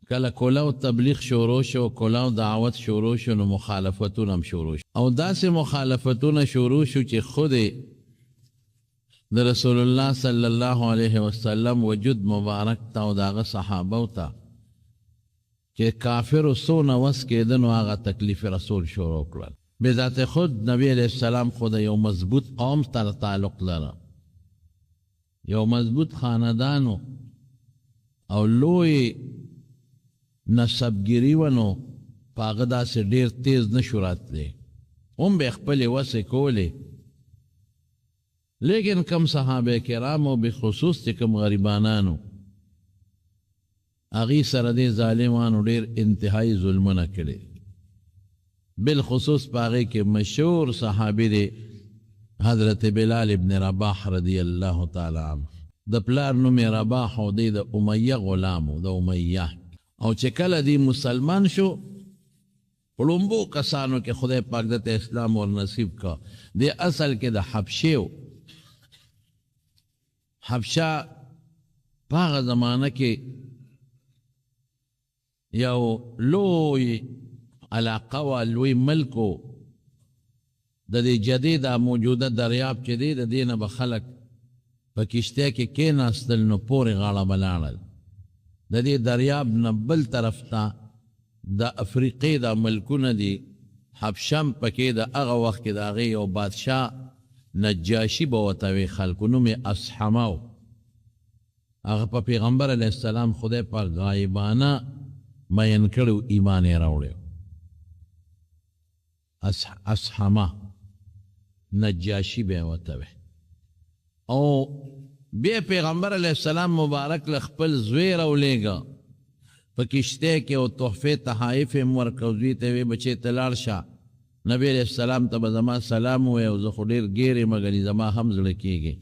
کله کولاو تبلیغ شروع شو، کولاو دعوت شروع شو، نو مخالفتون هم شروع شو. او داسې مخالفتون شروع شو چې خود د رسول الله صلی الله علیه وسلم وجود مبارک تا او داغه صحابه تا چې کافر سونه وس کېدن او هغه تکلیف رسول شروع کړل. بذات خود نبی علیہ السلام خود یو مضبوط قوم سره تعلق لره، یو مضبوط خاندانو او لوی نسبگیری ونو پاغه داسې ډیر تیز نشو راتلی، هم به خپلې وسې کولې. لیکن کم صحابه کرامو بخصوص چې کم غریبانانو هغې سره دې ظالمانو ډیر انتهایی ظلمونه کړي. بالخصوص په هغې کې مشهور صحابي دی حضرت بلال ابن رباح رضی الله تعالی عنه. د پلار نوم یې رباح او دی د امیه غلام و، د امیه. او چې کله دی مسلمان شو په لومبو کسانو کې خدای پاک دته اسلام ور نصیب کا. دی اصل کې د حبشې و. حبشه په هغه زمانه کې یو لوی علاقه و، لوی ملک و. د دې جدې دا موجوده دریاب چې دی د دې نه به خلک په کشتۍ کې کېناستل نو پورې غاړه به لاړل. د دې دریاب نه بل طرف ته د افریقې دا ملکونه دي. حبشم پکې د هغه وخت کې د هغې یو بادشاه نجاشي به ورته وی، خلکو نوم یې اصحمه و. هغه په پیغمبر علیه السلام خدای پاک غایبانه مین کړی، ایمان یې راوړی. اصحمه نجاشي به یې ورته وی. او بیا پیغمبر علیہ السلام مبارک لخپل زوی راولیږه په کشتۍ کې او تحفې تحایف یې ورکړه. زوی ته وی بچې ته لاړ شه، نبی علیہ السلام ته به زما سلام ووایه او زه خو ډېر ګیر یم ګنې زما هم زړه کېږي.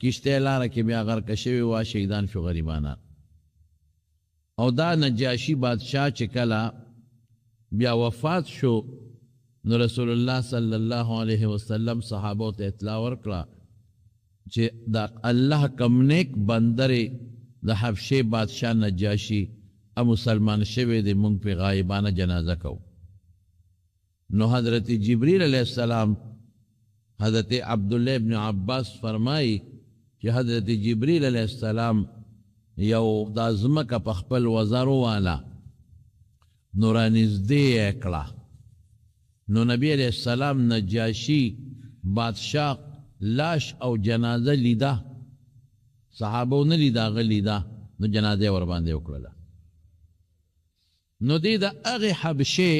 کشتۍ لاره کې بیا غرقه شوې وه، شهیدان شو غریبانان. او دا نجاشي بادشاه چې کله بیا وفات شو نو رسول الله صلی الله علیه وسلم صحابو ته اطلاع ورکړه چې دا الله کم نیک بندر د حبشې بادشاه نجاشي مسلمان شوی دی، مونږ پې غایبانه جنازه کوو. نو حضرت جبریل علیہ السلام حضرت عبداللہ ابن عباس فرمائی چې حضرت جبریل علیہ السلام یو دا ځمکه په خپل وزرو والا نو رانږدې یې کړه. نو نبی علیہ السلام نجاشي بادشاه لاش او جنازه لیده، صحابو نه لیده، هغه لیده. نو جنازه ور باندې وکړله. نو دی د هغې حبشې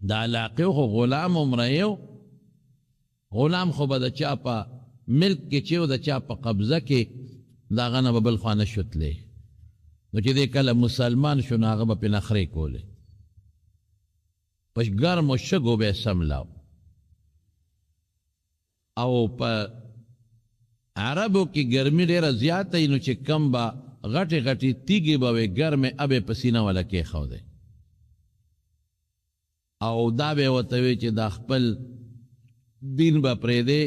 د علاقې خو غلام عمره، غلام خو به د چا په ملک کې چې و د چا په قبضه کې د هغه نه به بل خوا نه شتلی. نو چې دی کله مسلمان شو نو هغه به پې نخرې کولې، په ګرمو شګو به یې سملاو. او په عربو کې ګرمي ډېره زیاته وي، نو چې کم به غټې غټې تیږې به وې ګرمې ابې په سینه والا کېښودی. او دا به یې ورته وی چې دا خپل دین به پرېږدې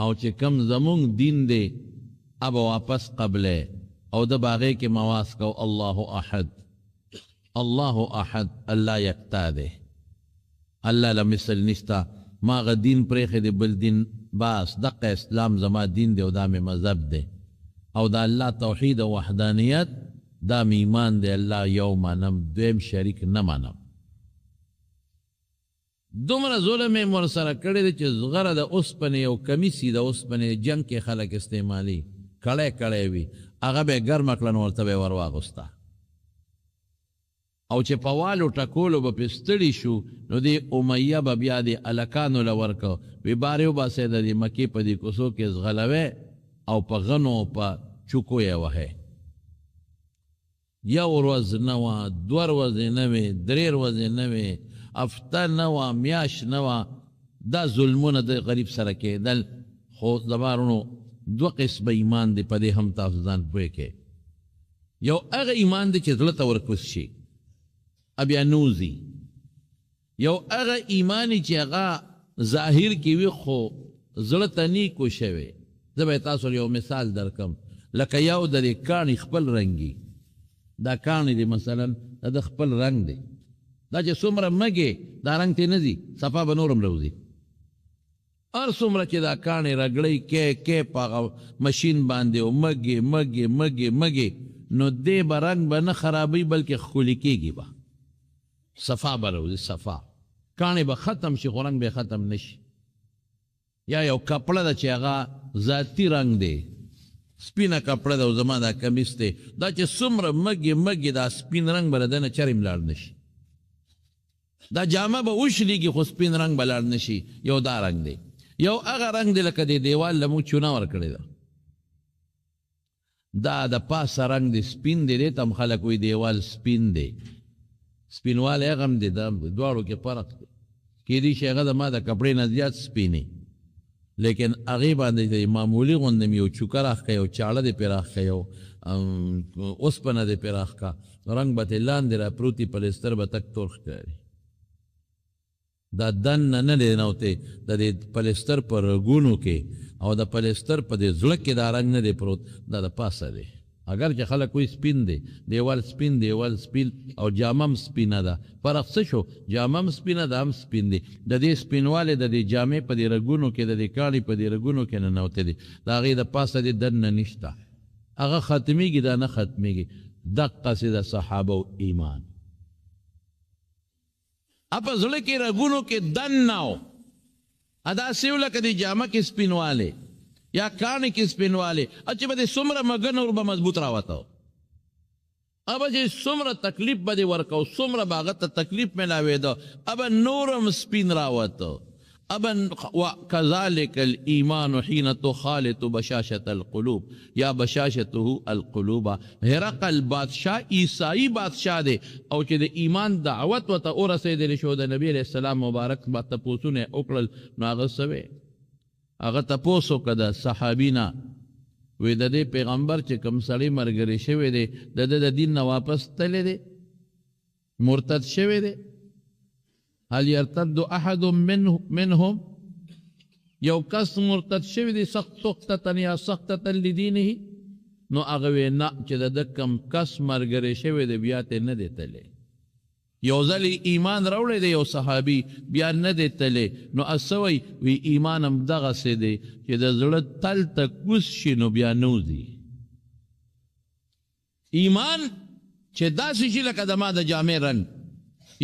او چې کم زمونږ دین دی ابه واپس قبلی. او د به هغې کې مواس کو الله احد، الله احد، الله یکتا دی، الله له مثل نشته. ما غ دین پرېښی دی بل دین باس، دقه اسلام زما دین دی او دا مې مذهب دی. او دا الله توحید او وحدانیت دا مې ایمان دی، الله یو منم، دویم شریک نه منم. دومره ظلم یې ورسره کړی دی چې زغره د اوسپنې یو کمیسي د اوسپنې جنګ کې خلک استعمالي کړی کړی وي، هغه به یې ګرمه کړه نو ورته به یې ور واغوسته. او چې په والو ټکولو به پې ستړي شو نو دې امیه به بیا دې هلکانو له ورکه وی بار یو باسئ د دې مکې په دې کوڅو کې ځغلوی او په غنو او په چوکو یې وهی. یو ورځ نه وه، دوه ورځې نه وې، درې ورځې نه وې، هفته نه وه، میاشت نه وه. دا ظلمونه د غریب سره کېدل. خو زمارونو دوه قسمه ایمان دی، په دې هم تاسو ځان پوه کې. یو هغه ایمان دی چې زړه ته ورکوز شي بیا نوزي. یو هغه ایمانی چې هغه ظاهر کې وي خو زړه ته نیکو شوی. زه به تاسو یو مثال درکم، لکه یو د دې کاڼي خپل رنګي دا کاڼي دی مثلا دا د خپل رنګ دی دا چې څومره مګې دا رنګ تی نه ځي صفا به نورم روځي هر څومره چې دا کاڼي رګړی کې په هغه مشین باندې او مګې نو دې به رنګ به نه خرابوي بلکې ښکلي کېږي به صفا به روځي صفا کاڼي به ختم شي خو رنګ به ختم نه شي یا یو کپړه ده چې هغه ذاتي رنګ دی سپینه کپړه ده او زما دا کمیس دی دا چې څومره مګې دا سپین رنګ به د ده نه چرې لاړ نه شي دا جامه به وشلیږي خو سپین رنګ به لاړ نه شي یو دا رنګ دی یو هغه رنګ دی لکه د دیوال له موږ چونه ورکړې ده دا د پاسه رنګ دی سپین دی دی ته هم خلک وایي دیوال سپین دی سپینوالی هغه هم دی دا دواړو کې فرق دی کیدای شي هغه د ما د کپړې نه زیات سپینې لیکن هغې باندې د معمولي غوندې مې یو چوکه راښکه یو چاړه دې پرې راښکه یو اوسپنه دې پرې راښکه رنګ به ترې لاندې را پروتي پلیستر به تک تور ښکاري دا دننه نه دی نوتی د دې پلیستر په رګونو کې او د پلیستر په دې زړه کې دا رنګ نه دی پروت دا د پاسه دی اگر چې خلک وایي سپین دی دیوال سپین او جامه هم سپینه ده فرق څه شو جامه هم سپینه ده هم سپین دی د دې سپینوالی د دې جامې په دې رګونو کې د دې کاڼي په دې رګونو کې ننوتی دی د هغې د پاسه دې دننه نشته هغه ختمیږي دا نه ختمیږي دقسې د صحابه ایمان اپا زړه کې رګونو کې دننه و داسې و لکه دې جامه کې سپینوالی یا کاڼي کې سپینوالی چې به دې څومره مګن ور به مضبوط راوته ابه چې څومره تکلیف به دې ورکو څومره به هغه ته تکلیف میلاوېده ابه نورم سپین راوته ابا وكذلك الإيمان حين تخالط بشاشة القلوب یا بشاشته القلوب هرقل بادشاہ عیسائی بادشاہ دے او چې د ایمان دعوت وته ورسېدلی شو د نبی علیہ السلام مبارک به تپوسونه وکړل نو هغه څه وی هغه تپوس وکړه د صحابي نه وی د دې پیغمبر چې کوم سړی ملګری شوی دی د د دین نه واپس تللی دی مرتد شوی دی هل يرتد احد منهم یو کس مرتد شوی دی سختتا یا سختتا لدینه نو هغه وی نه چې د کم کس مرګری شوی دی بیا ته نه دی تللی یو ځل ایمان راوړی دی یو صحابي بیا نه دی تللی نو اسوی وی ایمان هم دغسې دی چې د زړه تل ته کوز شي نو بیا نه وځي ایمان چې داسې شي لکه د ما د جامې رنګ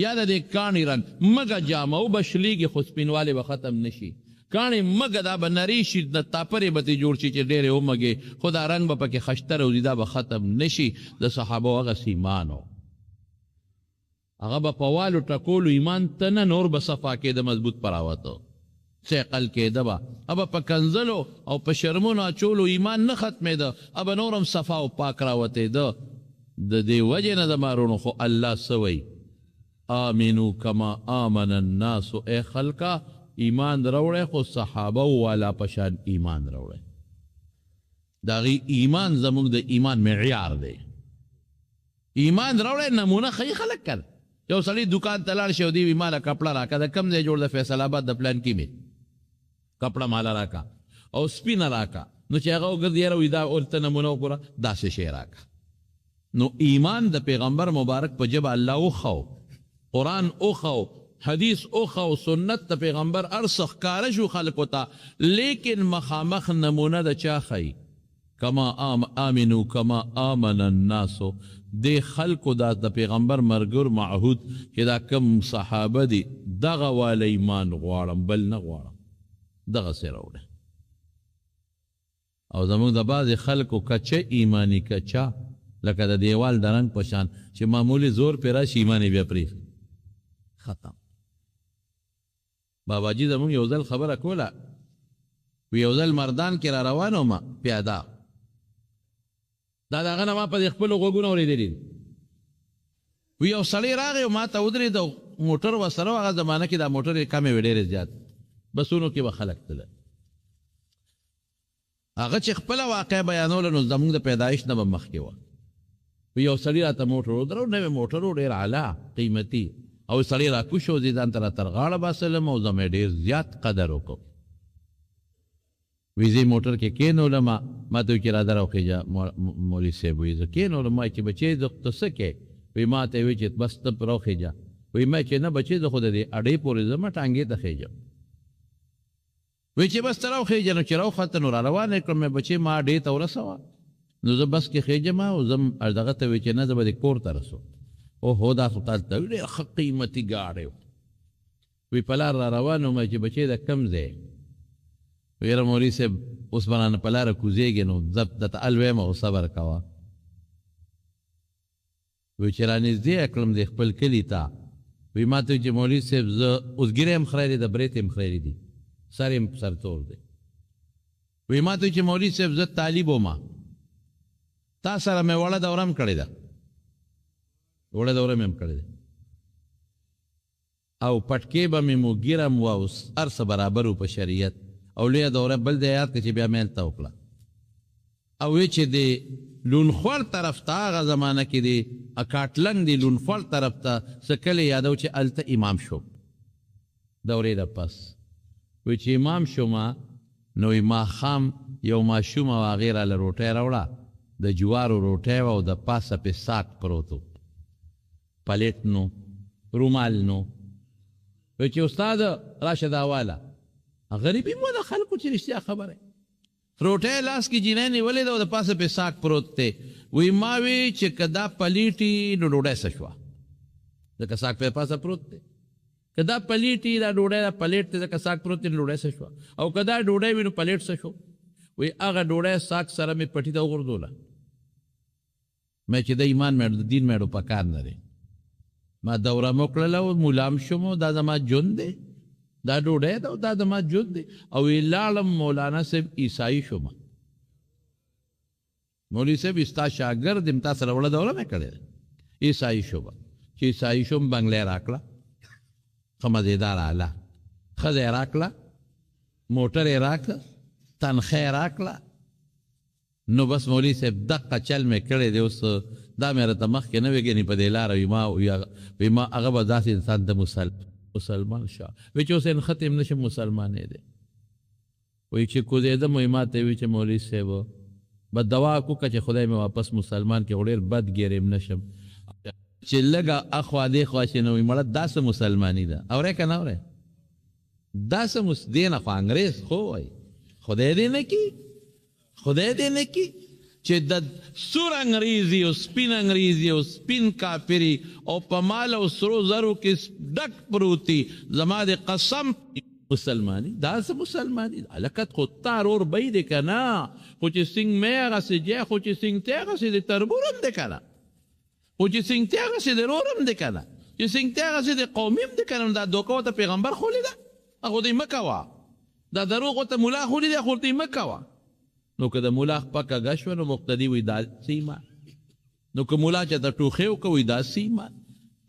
یا د دې کاڼي رنګ مګه جامه او به شلیږي خو سپینوالی به ختم نه شي کاڼي مګه دا به نری شي د تاپرې به ترې جوړ شي چې ډېرې ومږې خو دا رنګ به پکې خشته روځي دا به ختم نه شي د صحابو هغسې ایمان و هغه به په والو ټکولو ایمان ته نه نور به صفا کېده مضبوط پراوته ثقل کېده به ابه په کنځلو او په شرمونو اچولو ایمان نه ختمېده ابه نور هم صفا او پاک راوتېده د دې وجې نه د مارونو خو الله څه وایي آمینو کما آمن الناس اے خلقا ایمان روڑے خو صحابه والا پشان ایمان روڑے داغی ایمان زمونږ د ایمان معیار دی ایمان روڑے نمونه خی خلق کر یو سړی دکان ته لاړ شي او دی وي ماله کپړه راکړه د کم ځای جوړ د فیصل آباد د پلان کې مې کپړه ماله راکړه او سپینه راکړه نو چې هغه وګرځي یاره وي دا ورته نمونه وګوره داسې شی راکړه نو ایمان د پیغمبر مبارک په ژبه الله وښو قرآن اوخو حدیث اوخو سنت تا پیغمبر ارسخ کارشو خلقو تا لیکن مخامخ نمونه دا چا خی کما آمنو کما آمن الناسو دے خلقو دا پیغمبر مرگر معهود کہ دا کم صحابه دی دغا والا ایمان غوارم بل نغوارم دغا سیروڑے او زمون دا بعض خلقو کچه ایمانی کچه لکه دا دیوال درنگ پشان چه معمولی زور پیراش ایمانی بیا پریخ ختم بابا جی زمون یو ځل خبره کوله وی یو ځل مردان کې را روانو ما پیاده دا دغه نه ما په خپلو غوږونو اورېدلي وی یو سړی راغی او ما ته ودرېد او موټر ورسره و هغه زمانه کې دا موټر یې کمې وې ډېرې زیات بسونو کې به خلک تله هغه چې خپله واقع بیانوله نو زمونږ د پیدایش نه به مخکې وه وی یو سړي راته موټر ودرو نوی موټر و ډېر اعلی قیمتي او سړی را کوشو زیدان تر غاړه باسلم او زمې ډېر زیات قدر وکړو ویزه موټر کې کېنولم ما ته چې راځه راوخېږه مولوي صاحب وایي زه کېنولم ما چې بچې زه ته څه کې وایي ما ته وایي چې بس ته راوخېږه وایي ما چې نه بچې زه خو د دې اډې پورې ځم ټانګې ته خېږم وایي چې بس ته راوخېږه نو چې راوخته نو را روانه کړم مې بچې ما اډې ته ورسوه نو زه بس کې خېږم او زم دغه ته وایي چې نه زه به دې کور ته رسو اوهو دا خو تاسو ته ډېر ښه قیمتي ګاډی وی په لار را روان وم چې بچې د کم ځای ویره مولوي صاحب اوس به رانه په لاره کوزېږې نو زه درته ال ویم او صبر کوه وی چې رانږدې کړم د خپل کلي ته وی ما ته چې مولوي صاحب زه اوس ګیرې هم خریرې د برېتې هم خریرې دي سر یې سرتور دی وی ما ته چې مولوي صاحب زه طالب وم تا سره مې وړه دوره هم کړې ده وړه دوره مې هم کړې ده او پټکې به مې مو ګیرم و او هر څه برابر و په شریعت او لویه دوره بل دی یاد کړه چې بیا مې هلته وکړه او وی چې د لونخوړ طرف ته هغه زمانه کې د اکاټلنګ د لونخوړ طرف ته څه کلی یادو چې هلته امام شو دورې د پس وی چې امام شومه نو ماښام یو ماشوم او هغې راله روټۍ راوړه د جوارو روټۍ وه او د پاسه پې ساک پروت و پلیټ نو رومال نو وی چې استاد راشه دا واله غریبي مو د خلکو چې رښتیا خبره روټۍ لاس کې جینۍ نیولې ده او د پاسه پې ساک پروت دی وی ما وی چې که دا پلیټي نو ډوډۍ څه شوه ځکه ساک پې پاسه پروت دی که دا پلیټي دا ډوډۍ دا پلیټ دی ځکه ساک پروت دی نو ډوډۍ څه شوه او که دا ډوډۍ وي نو پلیټ څه شو وی هغه ډوډۍ ساک سره مې پټي ته وغورځوله مې چې د ایمان مېړو د دین مېړو په کار نه دی ما دوره مو کړله او ملام شوم دا زما ژوند دی دا ډوډۍ ده او دا زما ژوند دی او وی لاړم مولانا صاحب عیسائی شوم مولوي صاحب ستا شاګرد یم تا سره وړه دوره مې کړې ده عیسائی شوم چې عیسائی شوم بنګلې راکړه ښه مزېدار اله ښځه یې راکړه موټر یې راکړه تنخوا یې راکړه نو بس مولوي صاحب دقه چل مې کړی دی اوس دا مې راته مخکې نه وی ګنې په دې لاره وي ما هغه به داسې انسان ته مسلمان شه وی چې اوس ختم نشم مسلمانې دی وی چې کوزېدم وی ما ته وی چې مولوي صاحب به دوا وکړه چې خدای مې واپس مسلمان کې خو ډېر بد ګیرم نشم چې لږه اخوا دې خوا چې نو وی مړه داسې مسلماني ده اورې که نه اورې داسې دې نه خو انګریز خو وایي خدای دې نه کي خدای دې نه کي چې د سور انګریزي او سپین انګریزي او سپین کافري او په مال او سرو زرو کې ډک پروتي زما د قسم مسلماني دا څه مسلماني لکت خو تار اور بی دی که نه خو چې سنګ مې هغسې جی خو چې سنګ تی هغسې د تربور هم دی که نه خو چې سنګ تی هغسې د رور هم دی که نه چې سنګ تی هغسې د قومي هم دی که نه دا دوکه ورته پیغمبر خولی ده هغه دې مه کوه دا دروغ ورته ملا خولی دی خو ورته یې مه کوه نو که د ملا پکه ګه شوه نو مقتدي وي دا ایمان نو که ملا چېته ټوخې وکړه وي دا ایمان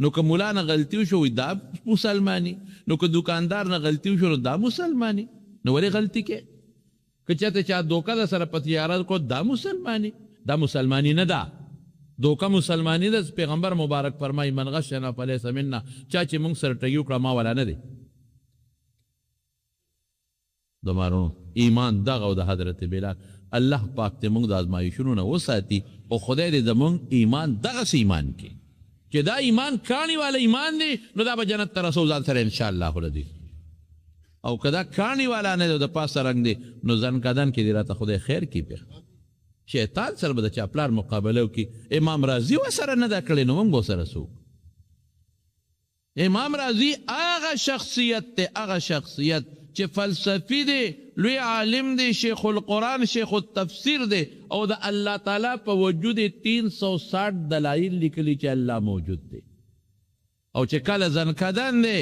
نو که ملا نه غلطي وشو وي دا مسلماني نو که دکاندار نه غلطي وشو نو دا مسلماني نو ولې غلطي کې که چېته چا دوکه د سره په تجارت کو دا مسلماني دا مسلماني نه ده دوکه مسلماني ده پیغمبر مبارک فرمایي من غشنا فلیس منا چا چې موږ سره ټګي وکړه ما والا نه دی دمارو ایمان دغه او د حضرت بلال الله پاک ته موږ د ازمایښونو نه وساتي او خدای دې زموږ ایمان دغسې ایمان کې چې دا ایمان کاڼي والا ایمان دی نو دا به جنت ته رسو ځان سره انشاءالله العظیم او که دا کاڼي والا نه دی د پاسه رنګ دی نو ځن کدن کې دې راته خدای خیر کړي پې شیطان سره به د چا پلار مقابله وکړي امام راضي ورسره نه دا کړی نو موږ به ورسره څه امام راضي هغه شخصیت دی هغه شخصیت چې فلسفي دی لوی عالم دی شیخ القرآن شیخ التفسیر دی او د الله تعالی په وجود 360 دلایل لیکلي چې الله موجود دی او چې کله زنکدن دی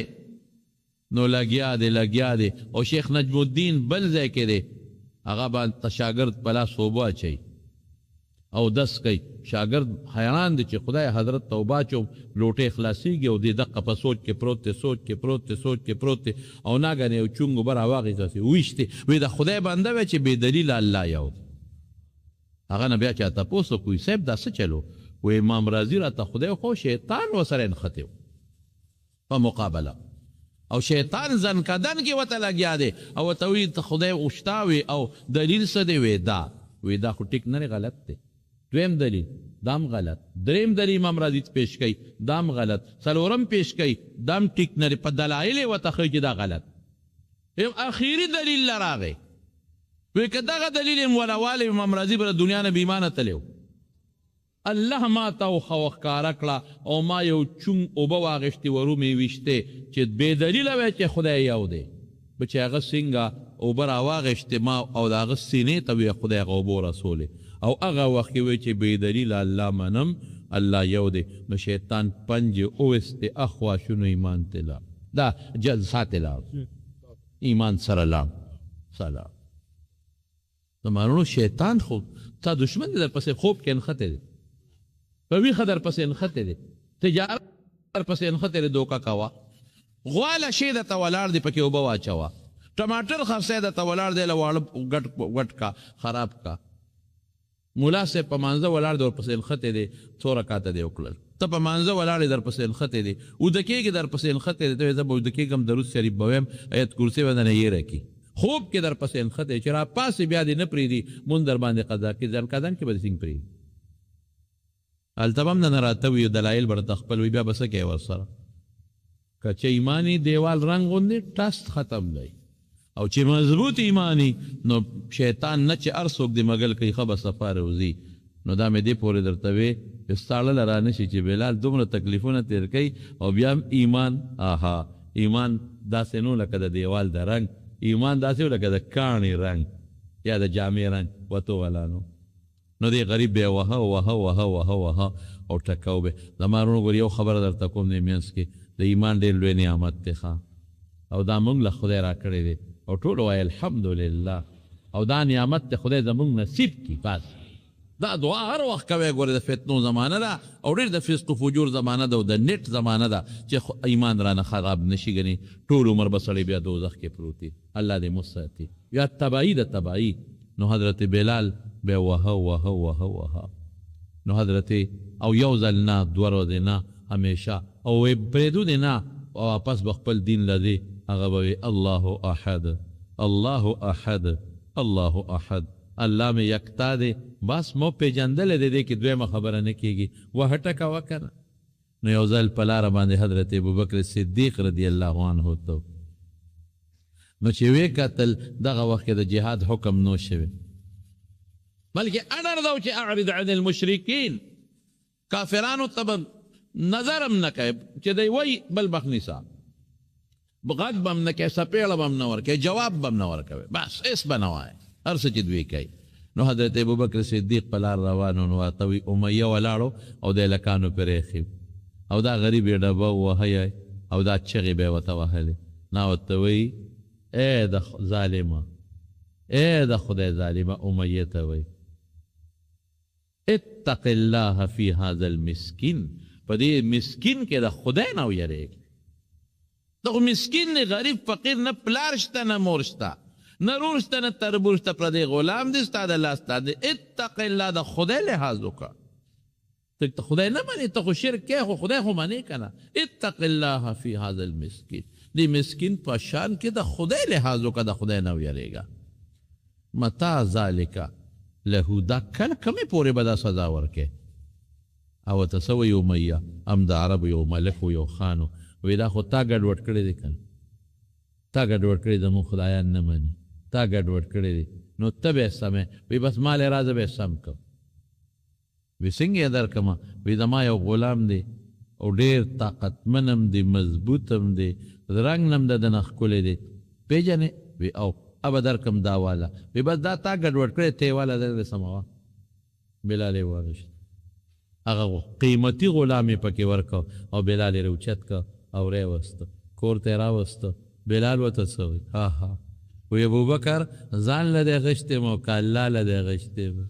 نو لګیا دی او شیخ نجم الدین بل ځای کې دی هغه به شاګرد په لاس اوبه اچوي او دس کوي شاګرد حیران دی چې خدای حضرت توبه چو لوټې خلاصیږي او دې دقه په سوچ کې پروت دی سوچ کې پروت دی او ناګنې یو چونګ بر راواغېست داسې ویشتې وی د خدای بنده وی چې بې دلیله الله یو هغه نه بیا چا تپوس وکړي صاحب دا څه چلو و امام راضي راته خدای خو شیطان ورسره نښتی په مقابله او شیطان زن کدن کې ورته لګیا دی او ورته وایي ته خدای غوښتا وي او دلیل څه دی وی دا خو ټیک نه دی، غلط دی. دویم دلیل دام غلط، دریم دلیل امام راضي پیش کوي دام غلط، څلورم پیش کوي دام ټیک نه دی، په دلایل یې ورته ښیي چې دا غلط. اخیری دلیل راغی وی که دغه دلیل یې ولوالی امام راضي به د دنیا نه بېایمانه تلی و. الله ما ته ښکاره کړه او ما یو چونګ اوبه واغېښتې ورو مې ویشتې چې بې دلیله وی چې خدای یو دی. به چې هغه څنګه اوبه راواغېښتې ما او د هغه سینې ته وی خدای هغه اوبه ورسولې او هغه وخت کې وی چې بې دلیله الله منم الله یو دی. نو شیطان پنجې اوویستې اخوا شنو ایمان ته لاړ، دا جلسه ته لاړ، ایمان سره لاړ. سلام زمانونو شیطان خو تا دشمن دی در پسې خوب کې نښتی دی، په ویښه در پسې نښتی دی، تجارت در پسې نښتی دی، دوکه کوه. غواله شی درته ولاړ دی پکې اوبه واچوه، ټماټر خرڅی درته ولاړ دی له واړه ګټ کا خراب کا. ملا صاحب په مانځه ولاړ دی ورپسې نښتی دی، څو رکاته دی وکړل، ته په مانځه ولاړ یې درپسې نښتی دی، اوده کېږي درپسې نښتی دی، ته وایې زه به اوده کېږم درود شریف به ویم ایت کرسي به درنه یېره کړي. خوب کې در پسې نښتی چې را پاسې بیا دې نه پرېږدي مونځ در باندې قضا کړي، ځان قدن کې به دې څنګه پرېږدي. هلته به هم نه راته وي دلایل به راته خپل وي، بیا به څه کوې ورسره. که چې ایماني دیوال رنګ غوندې ټست ختم دی او چې مضبوط ایمانی نو شیطان نه چې هر څوک دې مګل کوي ښه به صفا روځي. نو دا مې دې پورې درته وې چې ستاړله را نه شي چې بلال دومره تکلیفونه تېر کوي او بیا هم ایمان ایمان داسې نو لکه د دیوال د رنګ، ایمان داسې و لکه د کاڼي رنګ یا د جامې رنګ وتو ولانو. نو دې غریب بیا وهه وهه وهه وهه وهه او ټکاو به. زما وروڼو ګور یو خبره درته کوم دې منځ کې د ایمان ډېر لوی نعمت دی او دا موږ له خدای را کړی دی او ټول وایي الحمدلله او دا نعمت دی خدای زموږ نصیب کړي. بس دا دعا هر وخت کوئ. ګورې د فتنو زمانه ده او ډېر د فسق و فجور زمانه ده او د نیټ زمانه ده چې ایمان رانه خراب نشي. ګنې ټول عمر به سړی بیا دوزخ کې پروت وي، الله دې موږ ساتي. یا تباهي د تباهي. نو حضرت بلال بیا وهه وهه وهه وهه. نو حضرت او یو ځل نه دوه ورځې نه همیشه او پرېږدو دې نه او واپس به خپل دین لدې هغه به وي الله احد الله احد الله احد. الله مې یکتا دی، بس مو پېژندلی دی، دې کې دویمه خبره نه کېږي. وهټه کوه که نه. نو یو ځل په لاره باندې حضرت ابوبکر صدیق رضی الله عنه ته نو چې ویې کتل دغه وخت کې د جهاد حکم نو شوی، بلکې امر ده چې اعرض عن المشرکین، کافرانو ته به نظر هم نه کوي چې دی وایي بل مخ نیسه، غږ به هم نه کوي، څپېړه به هم نه ورکوي، جواب به هم نه ورکوي، بس هېڅ به نه وایي، هر څه چې دوی کوي. نو حضرت ابوبکر صدیق په لار روان و، نو ورته وي امیه ولاړو او د هلکانو پرې ایښي او دا غریب یې ډبه ووهی او دا چغې به یې ورته وهلې. نا ورته وایي ای د ظالمه، ای د خدای ظالمه امیه ته وایي اتق الله فی هذا المسکین، په دې مسکین کې د خدای نه ویرېږه. دغه مسکین نه غریب فقیر نه پلار شته نه مور شته نه رور شته نه تربور شته، پردی غلام دی ستا د لاس تا دی. اتق الله، د خدای لحاظ وکړه. ته خدای نه منې، ته خو شرک کوې خو خدای خو منې که نه. اتق الله فی هذا المسکین، دې مسکین په شان کې د خدای لحاظ وکړه، د خدای نه ویرېږه. متى ذلک له، دا کله کمې پورې به دا سزا ورکې. او ته څه وایي امیه هم د عربو یو ملک و یو خان و، وایي دا خو تا ګډوډ کړی دی که نه، تا ګډوډ کړی زموږ خدایان نه مني، تا ګډوډ کړی دی، نو ته به یې سمې. وایي بس ما لی راځه به یې سم کړم. وایي څنګه یې درکړمه؟ وایي زما یو غلام دی او ډېر طاقتمن هم دی، مضبوط هم دی، رنګ نه هم د ده نه ښکلی دی، پېژنې؟ وایي او ابه درکړم دا واله. وایي بس دا تا ګډوډ کړی، ته یې واله دلته سموه. بلال یې واغېشت، هغه قیمتي غلام یې پکې ورکړ او بلال یې راوچت کړ او ری وسته، کور ته یې راوسته. بلال ورته څه وایي؟ ها وایي ابوبکر ځان له دې غشتې یم او که الله له دې غشتې یم،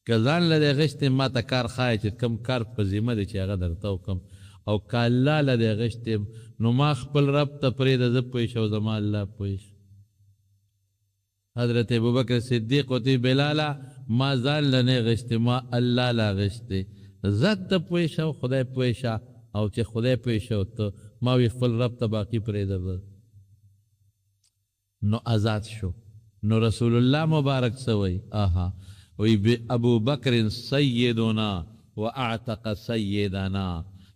که ځان له دې غشتې یم ما ته کار ښایه چې کوم کار په ذمه دی چې هغه درته وکړم، او که الله له دې غشتې یم نو ما خپل رب ته پرېږده، زه پوه شه او زما الله پوه شه. حضرت ابوبکر صدیق ورته بلاله ما ځان له نه غشتې، ما الله له غشتې، ذات ته پوه شه او خدای پوه شه، او چې خدای پېښه ته ما وی خپل رب ته باقي پرېږده نو آزاد شو نو رسول الله مبارک سوی آها وی ابو بکر سیدنا و اعتق سیدنا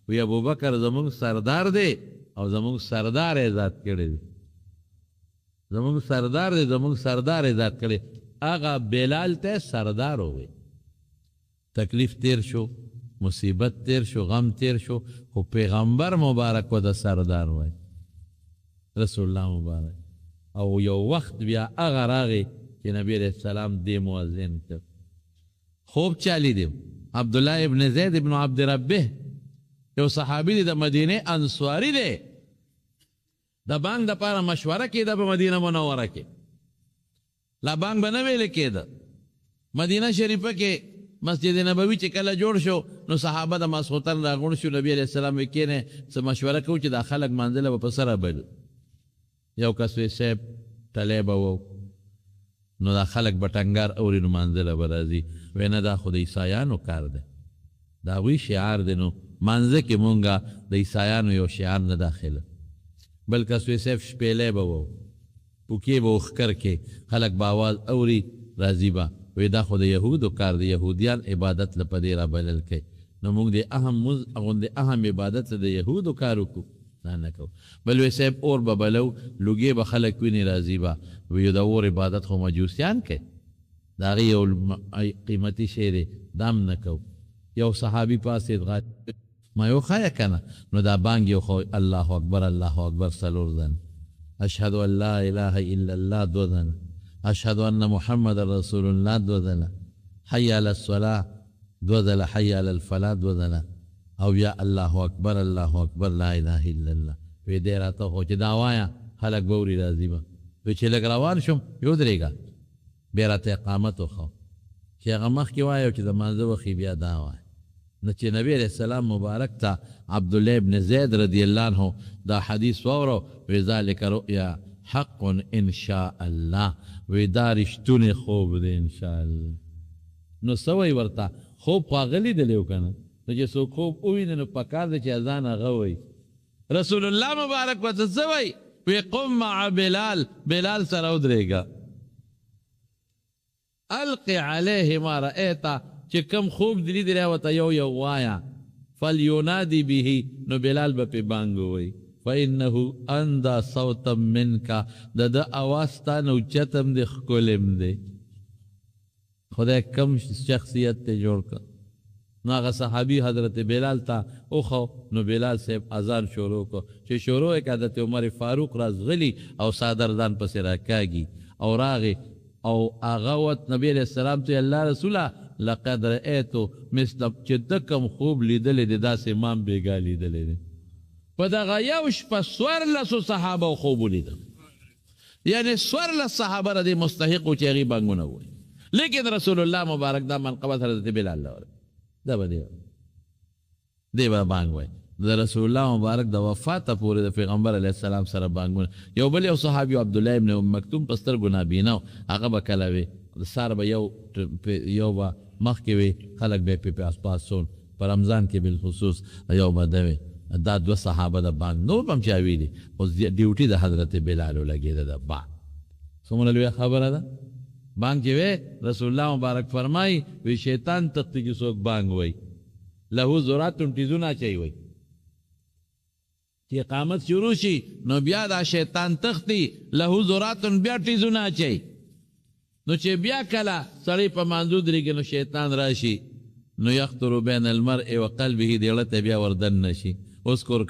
وی ابو بکر زمونږ سردار دی او زمونږ سردار آزاد کړی دی زمونږ سردار دی زمونږ سردار آزاد کړی هغه بلال ته سردار وی تکلیف تیر شو مصیبت تیر شو غم تیر شو خو پیغمبر مبارک و د سردار وی رسول الله مبارک او یو وخت بیا هغه راغی چې نبی علیہ السلام دی مؤذن کړ خوب چالی دی عبدالله ابن زید ابن عبد ربه یو صحابی دی د مدینه انصاری دی د بانک د پاره مشوره کېده په مدینه منوره کې لا بانک به نه ویل کېده مدینه شریفه کې مسجد نبوي چې کله جوړ شو نو صحابه د ماسخوتن راغونډ شو نبی علیہ السلام وی کېنه څه مشوره کوو چې دا خلک منزله به په سره بل یو کس وی صاحب ټلی به وو نو دا خلک به ټنګار اوري نو منزله به راځي وی نه دا خو د عیسایانو کار دی د هغوی شعار دی نو منځه کې مونږه د عیسایانو یو شعار نه داخله بل کس وی صاحب شپېلی به وو پوکې به وښکر کې خلک به آواز اوري راځي به وی دا خو د یهودو کار دی یهودیان عبادت له په دې رابلل کوي نو موږ د اهم عبادت د یهودو کار وکړو نه کوو بل وی صاحب اور به بلو لوګې به خلک ویني راځي به وی د اور عبادت خو مجوسیان کوي د هغې یو قیمتي شی دی دام نه کوو یو صحابي پاسېد ما یو ښایه که نه نو دا بانګ یو خو الله اکبر څلور ځنه اشهد ان لا اله الا الله دو ځنه اشهد ان محمد رسول الله دو ځله حي على الصلاه دو ځله حي على الفلاح دو ځله او یا الله اکبر لا اله الا الله وی دی راته خو چې دا وایه خلک به اوري راځي به وی چې لږ روان شم یو درېږه بیا راته اقامت وښو چې هغه مخکې وایه چې د مانځه وخي بیا دا وایه نو چې نبی علیہ السلام مبارک ته عبدالله ابن زید رضی الله عنه دا حدیث واورو وی ذلک رؤیا حق ان شاء الله وی دا رښتونی خوب دی ان شاء الله نو سوی ورته خوب خو هغه لیدلی و که نه نو چې څوک خوب وویني نو پکار دی چې اذان هغه وی رسول الله مبارک ورته څه وی وی قم مع بلال سره ودرېږه القي علیه ما رأیته چې کم خوب دی لیدلی ورته یو وایه فلیونادي به نو بلال به پې بانګ ووی فإنه اندى صوتا منك د اواز تا نو چتم دی ښکلم دی خدای کم شخصیت ته جوړ کړ نو هغه صحابي حضرت بلال ته وښو نو بلال صاحب اذان شروع کړ چې شروع یې حضرت عمر فاروق راځغلي او صادر ځان پسې راکاږي او راغی او هغه وت نبی علیہ السلام ته الله رسوله لقد رأیتو مثل چې ده کم خوب لیدلی دی داسې مام بېګا لیدلی دی په دغه یو شپه 14 صحابه خوب ولیده یعنی 14 صحابه را دې مستحق و چې هغې بانګونه ووایي لیکن رسول الله مبارک دا منقبت حضرت بلال له ورکړي دا به دی به بانګ وایي د رسول الله مبارک د وفاته پورې د پیغمبر علیه السلام سره بانګونه یو بل یو صحابي عبدالله ابن ام مکتوم په سترګو نابینا و هغه به کله وي سار به یو به مخکې وي خلک به یې په پاسون په رمضان کې بالخصوص یو به ده وي دا 2 صحابه د بانګ نور به هم چا ویلي اوس ډیوټي د حضرت بلالو لګېده د بانګ څومره لویه خبره ده بانګ چې وی رسول الله مبارک فرمایي وی شیطان تختی چې څوک بانګ وی له ذراتون ټیزونه اچوي وی چې اقامت شروع شي نو بیا دا شیطان تختی له ذراتون بیا ټیزونه اچوي نو چې بیا کله سړی په مانځو درېږي نو شیطان راشي نو یخطر بین المرء و قلبه دیړه ته بیا وردن نشي اذکر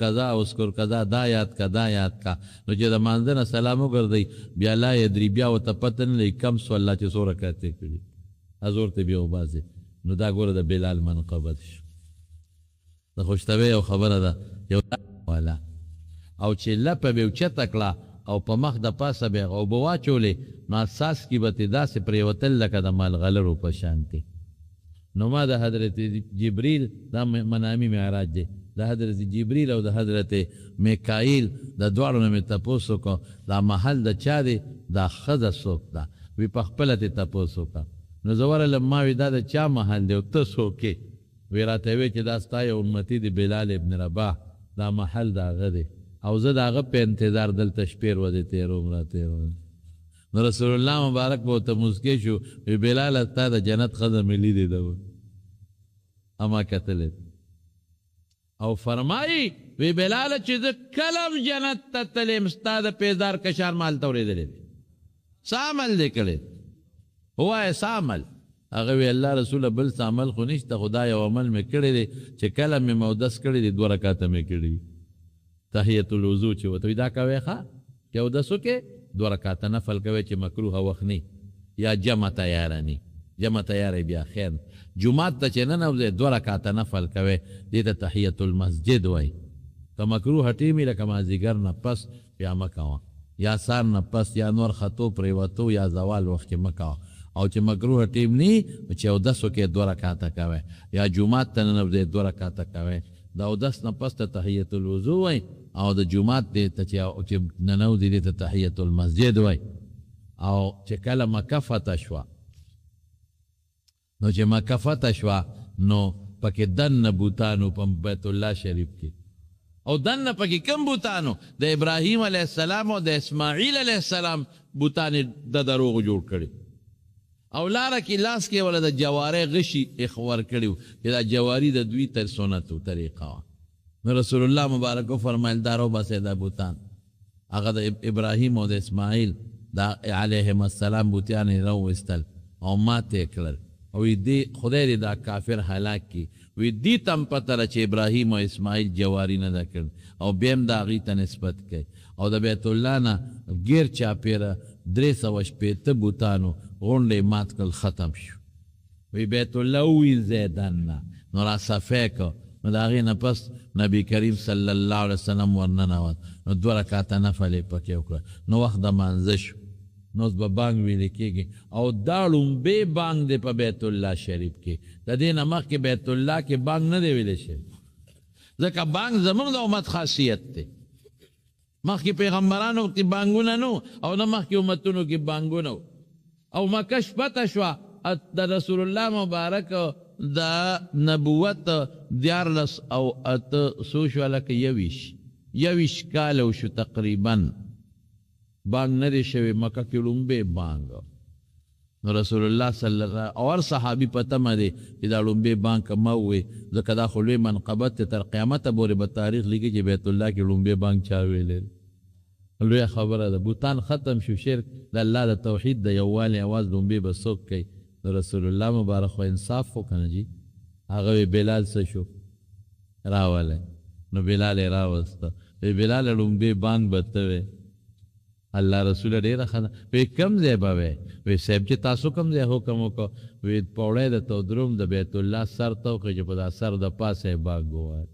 کذا دا یاد کا نو چې د مانځه نه سلام وګرځئ بیا لا یدري بیا ورته پته نه لګي کم سو الله چې څو رکعت یې کړي حضور ته بیا وباسي نو دا ګوره د بلال منقبت شو د خوشطبعۍ یو خبره ده یو والا او چې لپه به یې اوچته کړه او په مخ د پاسه به یې اوبه واچولې نو اساس کې به ترې داسې پرېوتل لکه د مالغلرو په شانتې نو ما د حضرت جبریل دا منامي معراج دی د حضرت جبریل او د حضرت میکائیل د دواړو نه مې تپوس وکړو دا محل د چا دی دا ښځه څوک ده وی په خپله ترې تپوس وکړه نو زه ورغلم ما وی دا د چا محل دی او ته څوک یې وی راته وی چې دا ستا یو امتی دی بلال ابن رباح دا محل د هغه دی او زه د هغه په انتظار دلته شپې ورځې تېروم راتېروم. نو رسول الله مبارک به ورته موسکی شو وی بلاله تا د جنت ښځه مې لیدې ده اما کتلې او فرمایي وی بلاله چې زه کله هم جنت ته تلم ستا د پیزار کشان ما هلته اورېدلی دی څه عمل دی کړی ووایه څه عمل هغه وی الله رسوله بل څه عمل خو نشته خو دا یو عمل مې کړی دی چې کله مې مودس کړی دی 2 رکاته مې کړي دي تحیت الوضو چې ورته وي دا کوې ښه چې اودس وکې 2 رکاته نفل کوې چې مکروه وخت نه یا جمع تیاره نه جمع تیاره بیا خیر جمعات ته چې ننوځې 2 رکاته نفل کوې دې ته تحیت المسجد وایي که مکروه ټیمې لکه مازدیګر نه پس بیا مه کوه یا سار نه پس یا نور خطو پرېوتو یا زوال وخت کې مه کوه او چې مکروه ټیم نه چې اودس وکې 2 رکاته کوې یا جمعات ته ننوځې 2 رکاته کوې د اودس نه پس ته تحیت الوضو وایي او د جمعات دې ته چې ننوځي دې ته تحیت المسجد وایي او چې کله مکه فتح شوه نو چې مکه فتح شوه نو پکې دننه بوتانو په بیت الله شریف کې او دننه پکې کم بوتانو د ابراهیم علیه السلام او د اسماعیل علیه السلام بوتانې د دروغو جوړ کړي او لاره کې لاس کې ولا د جوارې غشي اخور کړي چې دا جواری د دوی تر سنتو طریقه وه نو رسول الله مبارک فرمایل دا روباسې دا بوتان هغه د ابراهیم او د اسماعیل دا علیهم السلام بوتیانې راوویستل او ماتې کړل او دې خدای دې دا کافر هلاک کړي وی دې ته هم پته ده چې ابراهیم او اسماعیل جواري نه ده کړې او بیا هم د هغې ته نسبت کوي او د بیت الله نه ګیر چاپېره 360 بوتانو غونډې مات کړل ختم شو وی بیت الله ووینځی دننه نو را صفی کړ نو د هغې نه پس نبی کریم صلی الله علیه وسلم ورننوت نو 2 رکاته نفل یې پکې وکړه نو وخت د مانځه شو نو اوس به بانګ ویلې کېږي او دا لومبې بانګ دی په بیت الله شریف کې د دې نه مخکې بیت الله کې بانګ نه دی ویلی شوی ځکه بانګ زموږ د امت خاصیت دی مخکې پیغمبرانو کې بانګونه نو او نه مخکې امتونو کې بانګونه او مکه فتح شوه د رسول الله مبارک د نبوت 14 او 8 څو شوه لکه 21 کاله وشو تقریبا بانگ نه دی شوی مکه کې لومبې بانګ نو رسول الله صلی الله اور صحابي پته مده چې دا لومبې بانګ کما وي ځکه دا خو لوی منقبت تر قیامت پورې به تاریخ لیکي چې بیت الله کې لومبې بانګ چا ویلې لوی خبره ده بوتان ختم شو شرک د الله د توحید د یووالي اواز لومبې به څوک کوي نو رسول الله مبارک خو انصاف وکنه جی هغه بلال څه شو راواله نو بلال راوسته بلال لومبې بانګ بته الله رسول ډېره ښه ده وی کم ځای به وی وی صاحب چې تاسو کم ځای حکم وکړو وی پوړی د تودروم د بیت الله سر ته وکړئ چې په دا سر د پاسه یې باغ ووایي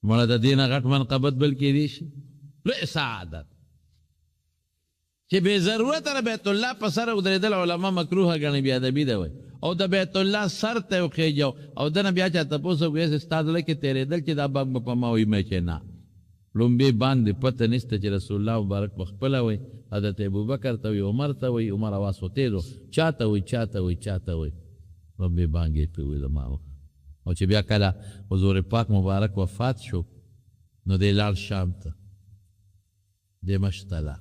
مړه د دې نه غټ منقبت بل کېدی شي لوی سعادت چې بې ضرورته د بیت الله په سر ودرېدل علما مکروهه ګڼي بې ادبي ده وی او د بیت الله سر ته یې وخېږو او دنه بیا چا تپوس وکړي ستا زړه کې تېرېدل چې دا باغ به په ما وي مې چې نه لومبې باندې پته نشته چې رسول الله مبارک پخپله وی حضرت ابوبکر ته وی عمر ته وی عمر اواز وتېدو چاته وی چاته وی چاته وی لومبې بانګ یې پرې وی زما او چې بیا کله حضور پاک مبارک وفات شو نو دی لاړ شام ته دمشق ته لاړ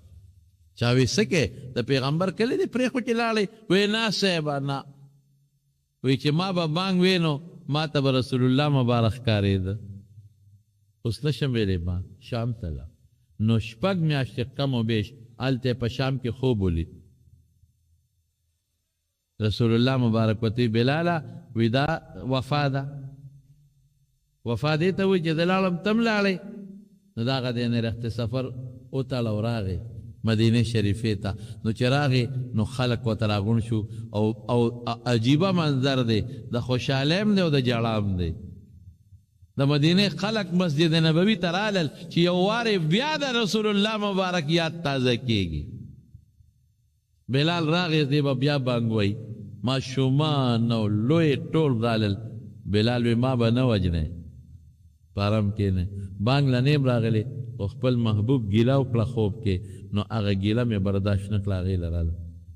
چا وی څه کې د پیغمبر کلی دی پرېښو چې لاړې وی نه صاحبه نه وی چې ما به بانګ وینو ما ته به رسول الله مبارک ښکارېده اوس نشم ویلی ما شام ته لاړ نو 6 میاشتې کم و بیش هلته په شام کې خوب ولید رسول الله مبارک ورته بلاله وی دا وفا ده وفا دې ته وایي چې زه لاړم ته هم لاړې نو د هغه دی نه رخت سفر وتړه او راغې مدینې شریفې ته نو چې راغې نو خلک ورته راغونډ شو او عجیبه منظر دی د خوشحالۍ هم دی او د ژړا هم دی د مدینه خلق مسجد نبوي ته رالل چې یو وارې بیا د رسول الله مبارک یاد تازه کېږي بلال راغی دی به بیا بانګ وایي ماشومان او لوی ټول رالل بلال وی ما به نه وجنی په حرم کې نه بانګ له نیم راغلی خو خپل محبوب ګیله وکړه خوب کې نو هغه ګیله مې برداشت نه کړه هغې له راله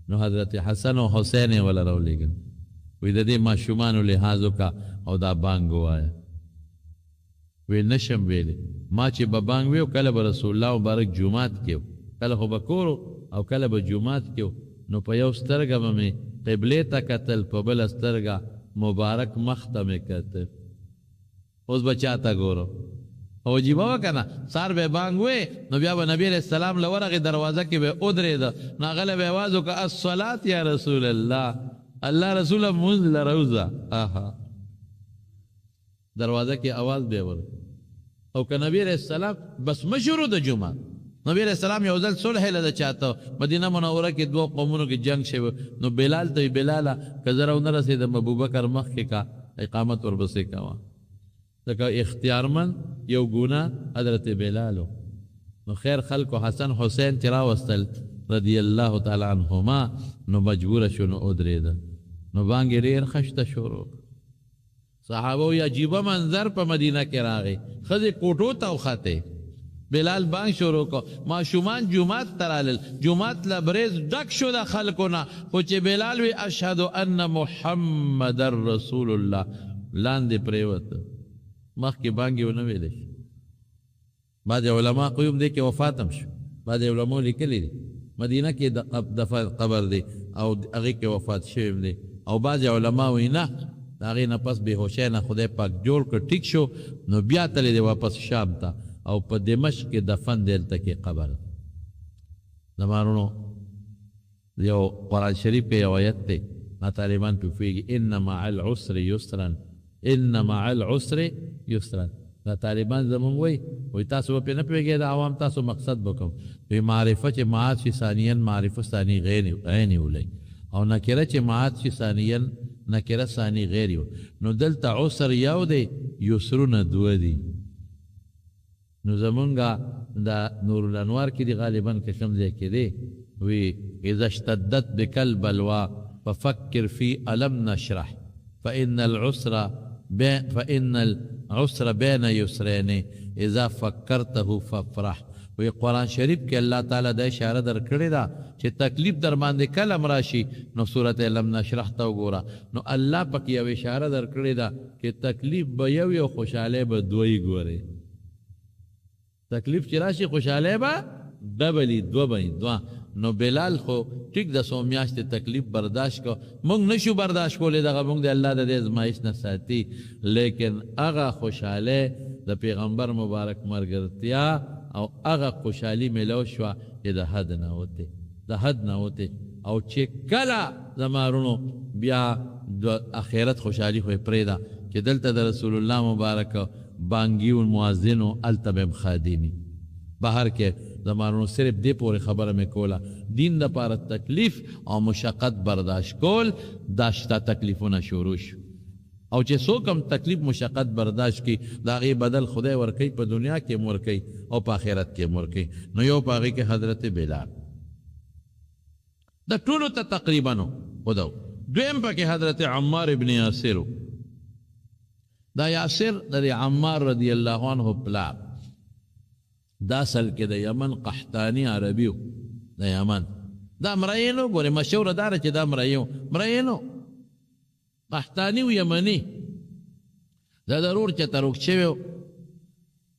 نو حضرت حسن او حسین یې وله راولېږل وی د دې ماشومانو لحاظ وکړه او دا بانګ ووایه. وی نشم ویلی، ما چې به بانګ ویو کله به رسول الله مبارک جومات کې و، کله خو به کور او کله به جومات کې و، نو په یو سترګه به مې قبلې ته کتل، په بله سترګه مبارک مخ ته مې کتل. اوس به چا ته ګورو؟ او عجیبه وه که نه، سار به بانګ وی نو بیا به نبی علیه السلام له ورغې دروازه کې به ودرېده، نو هغه به یې اواز وکړه الصلات یا رسول الله، الله رسوله مونځ له روزه. دروازه کې آواز به ور او که نبی علیه السلام بس مشهور د جمعه، نبی علیه السلام یو ځل صلح له چاته مدینه منوره کې دوه قومونو کې جنگ شوی، نو بلال ته بلاله که زه راونه رسېدم ابوبکر مخکې کا اقامت ورپسې کوه، ځکه اختیارمن یو ګناه حضرت بلالو. نو خیر خلکو حسن حسین چې راوستل رضی الله تعالی عنهما، نو مجبوره شو نو ودرېده، نو بانګې ډېر خشته شروع. صحابه وی عجیبه منظر په مدینه کې راغی، ښځې کوټو ته وختې، بلال بانګ شروع کو، ماشومان جومات ته رالل، جومات له بریز ډک شو د خلکو نه، خو چې بلال وی اشهد ان محمد رسول الله لاندې پرېوته، مخکې بانګې ونه ویلی شي. بعضې علما خو هم دې کې وفات هم شو، بعضې علماو لیکلی دي مدینه کې د قبر دی او هغې کې وفات شوی هم دی، او بعضې علما وایي نه د هغې نه پس بېهوشۍ نه خدای پاک جوړ کړ ټیک شو، نو بیا تللی دی واپس شام ته او په دمشق کې دفن دی هلته کې قبر. زمانونو یو قرآن شریف کې یو آیت دی، ما طالبان پې پوهېږي ان مع العسر یسرا، ان مع العسر یسرا. دا طالبان زمونږ وایي تاسو به پرې نه پوهېږئ، د عوام تاسو مقصد به کوم وایي معرفه چې معاد شي ثانیا معرفه ثاني عین ولئ، او نکره چې معاد شي ثانیا نکره ثاني غیر یو. نو دلته عسر یو دی، یسرونه دوه دي. نو زمونږ د نور الانوار کې دی غالبا که کوم ځای کې دی، وی اذا اشتدت بک البلوا ففکر فی الم نشرح فإن العسر بین یسرین اذا فکرته فافرح. وی قرآن شریف کې الله تعالی د اشاره در کړې ده چې تکلیف در باندې کلم راشي نو صورت لم نشرح ته وګوره، نو الله پکې یو اشاره در کړې ده چې تکلیف به یو خوشحالی به دوی ګورې، تکلیف چې راشي خوشحالی به ډبلي دوه به دوه. نو بلال خو ټیک د څو میاشتې تکلیف برداشت کو، موږ نشو برداشت کولی، دغه موږ د الله د دې ازمایش نه ساتي، لیکن هغه خوشحالی د پیغمبر مبارک ملګرتیا او هغه خوشحالي میلو شوه چې د حد نه وتې، د حد نه وتې. او چې کله زمارونو بیا د آخرت خوشحالي خو یې پرېږده چې دلته د رسول الله مبارک بانګي و مؤذنو هلته به هم خادمي. بهر کې زمانونو صرف دې پورې خبره مې کوله، دین دپاره تکلیف او مشقت برداشت کول دا شته تکلیفونه شروع شو، او چې څوک هم تکلیف مشقت برداشت کی د هغې بدل خدای ورکوي، په دنیا کې هم ورکوي او په آخرت کې هم ورکوي. نو یو په هغې کې حضرت بلال د ټولو ته تقریبا خدو. دویم پکې حضرت عمار ابن یاسر. دا یاسر د عمار رضی الله عنه پلار، دا اصل کې د یمن قحطانی عربیو، د یمن دا مرینو ګورې مشهوره داره چې دا مرینو قحطانی و یمني، دا ضرور چې تروک شوی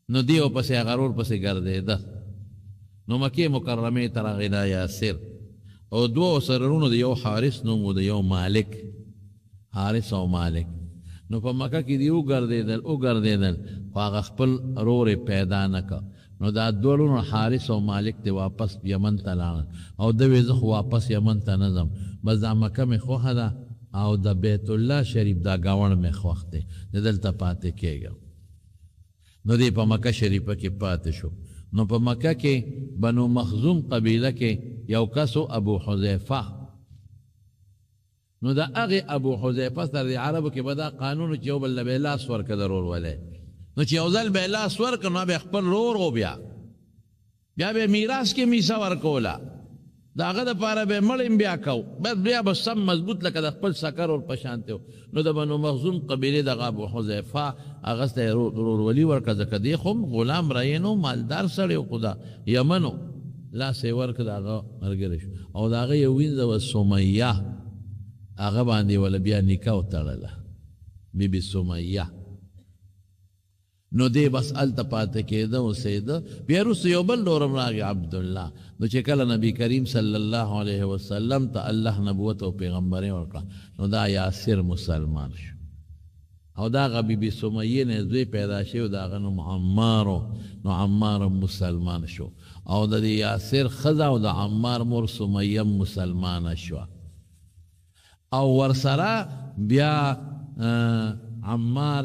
نو دیو پسې هغه رور پسې ګرځېده. نو مکې مکرمې ته راغی دا یاسر، او دوه سررونو د یو حارث نوم و د یو مالک، حارث او مالک. نو په مکه کې دی وګرځېدل خو هغه خپل رور پیدا نه که. نو دا دولونو حارث او مالک ته واپس یمن ته لاړل، او د وی زه خو واپس یمن ته نه ځم، بس دا مکه مې خوښه ده او د بیت الله شریف دا گاون مې خوښ دی، د دلته پاتې کېږم. نو دی په مکه شریفه کې پاتې شو. نو په مکه کې بنو مخزوم قبیله کې یو کسو ابو حذیفه. نو دا هغې ابو حذیفه سره د عربو کې به دا قانون چې یو بل له به یې لاس ورکړه د رورولۍ. نو چې یو ځل به یې لاس ورکړه نو به خپل رور و بیا به میراث کې میسه ورکوله، د هغه دپاره به مړ بیا کو، بس بیا به سم مضبوط لکه د خپل سکر ور په شانتې و. نو د بنو مخزوم قبیلې دغه ابو حذیفه هغه ته یې رورولي ورکړه، ځکه دی خو غلام رایې نو مالدار سړی و، خو د یمن و، لاس یې ورکړه د هغه ملګری شو. او د هغه یو وینځه وه سمیه، هغه باندې ولا بیا نکاح وتړله بی بی سمیه. نو دی بس هلته پاته کېده اوسېده. بیا وروسته یو بل ډورم راغی عبدالله. نو چې کله نبی کریم صلی الله علیه وسلم ته الله نبوت او پیغمبري ورکړه نو دا یاسر مسلمان شو او دا هغه بی بی سمیه نه زوی پیدا شوی د هغه نوم عمار و. نو عمار مسلمان شو او د یاسر ښځه او د عمار مور سمیه مسلمانه شوه. او ورسره بیا عمار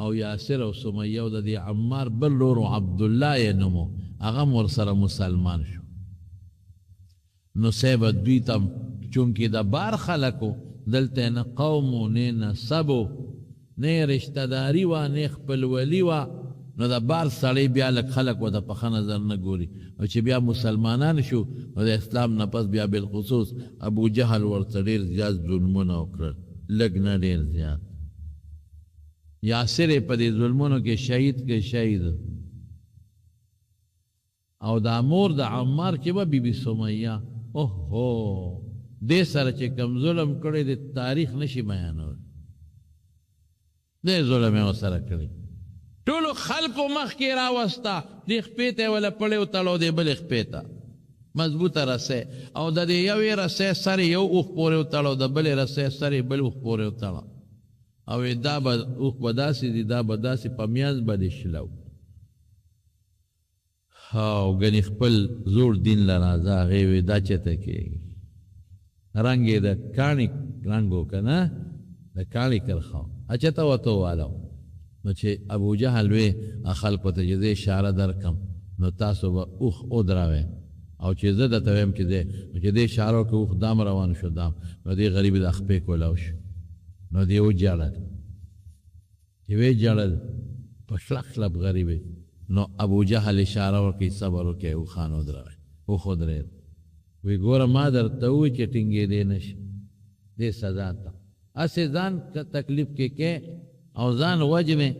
او یاسر او سمیه او د دې عمار بل ورو عبدالله یې نومو هغه هم ورسره مسلمان شو. نو سیبه دوی ته چونکې د بار خلکو دلته نه قوم و نه نسب و نه رشتهداري وه نه خپلولي وه. نو د بار سړی بیا لږ خلک ورته په ښه نظر نه ګوري. او چې بیا مسلمانان شو نو د اسلام نه پس بیا بالخصوص ابو جهل ورته ډېر زیات ظلمونه وکړل، لږ نه ډېر زیات. یاسر په دې ظلمونو کې شهید او دا مور د عمار چې به بی بی سمیه اوهو دې سره چې کم ظلم کړی د تاریخ نشي بیانولی. دې ظلم یې ورسره کړی ټولو خلکو مخکې راوسته دې خپې ته یې وله پړې وتړو دې بلې خپې ته مضبوطه رسۍ او د دې یوې رسۍ سر یې یو اوښ پورې وتړو د بلې رسۍ سر یې بل اوښ پورې وتړه او دا به اوښ به داسې دي دا به داسې په میانځ به دې شلو. او ګنې خپل زوړ دین له راځه هغې وې دا چېرته کېږي رنګ یې د کاڼي رنګ و که نه د کاڼي کرښه اچته ورته ووالو. نو چې ابو جهل وې خلکو ته چې زه اشاره درکم نو تاسو به اوښ ودروئ او چې زه درته ویم چې دې اشاره وکړه اوښ دام روان شو دام نو دې غریب د خپې کولاو شو. نو دې وجړل چې ویې جړل په شلق شلپ غریبې. نو ابو جهل اشاره ورکړي صبر وکړئ اوښان ودروئ اوښ ودرېد. وی ګوره ما درته ووایي چې ټینګېدی نه شي دې سزا ته هسې ځان تکلیف کې او ځان وجنې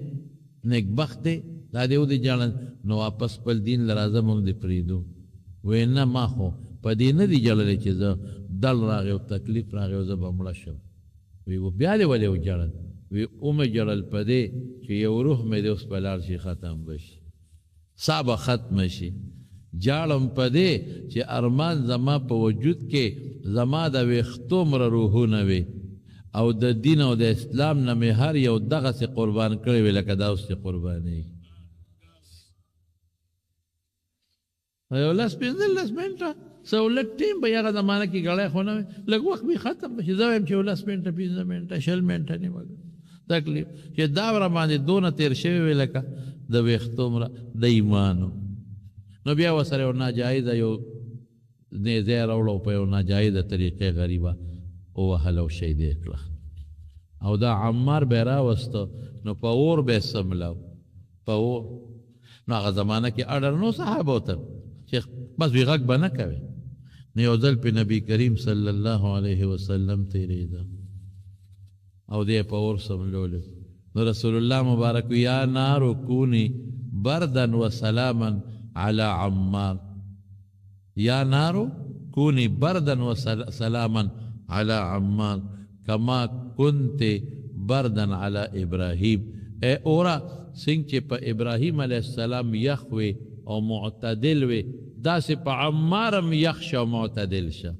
نیکبخت دی دا دې ودې جړل نو واپس خپل دین له راځه موږ دې پرېږدو. وی نه ما خو په دې نه دي جړلی چې زه دل راغی او تکلیف راغی او زه به مړه شم. وی بیا دې ولې وجړل؟ وی ومې جړل په دې چې یو روح مې دې اوس په لاړ شي ختم بشي سا به ختمه شي. جاړم په دې چې ارمان زما په وجود کې زما د ویښتو مره روحونه وي او د دین او د اسلام نه مې هر یو دغسې قربان کړی وي لکه دا اوس چې قربانېږي. یو لس پنځلس منټه سهولت ټیم به هغه زمانه کې ګړی خو نه وي لږ وخت مې ختم بشي. زه وایم چې یو لس منټه پنځه منټه شل منټه نیمه تکلیف چې دا ورباندې دونه تېر شوی وي لکه د ویښتو مره د ایمانو. نو بیا ورسره یو ناجایزه یو نیزه یې راوړه او په یو ناجایزه طریقې غریبه ووهله او شهید یې کړه. او دا عمار به یې راوسته نو په اور به یې سملو په اور. نو هغه زمانه کې اډر نو صحابو ته چې بس وی غږ به نه کوي. نو یو ځل پې نبي کریم صلی الله علیه وسلم تېرېده او دی په اور سملولو. نو رسول الله مبارک یا نار کونی بردا و سلاما على عمار یا نار کونی بردا و سلاما على عمار کما کنت بردا على ابراهیم. اے اورا څنګه چې په ابراهیم علیه السلام یخ وي او معتدل وي داسې په عمار هم یخ شه او معتدل شه.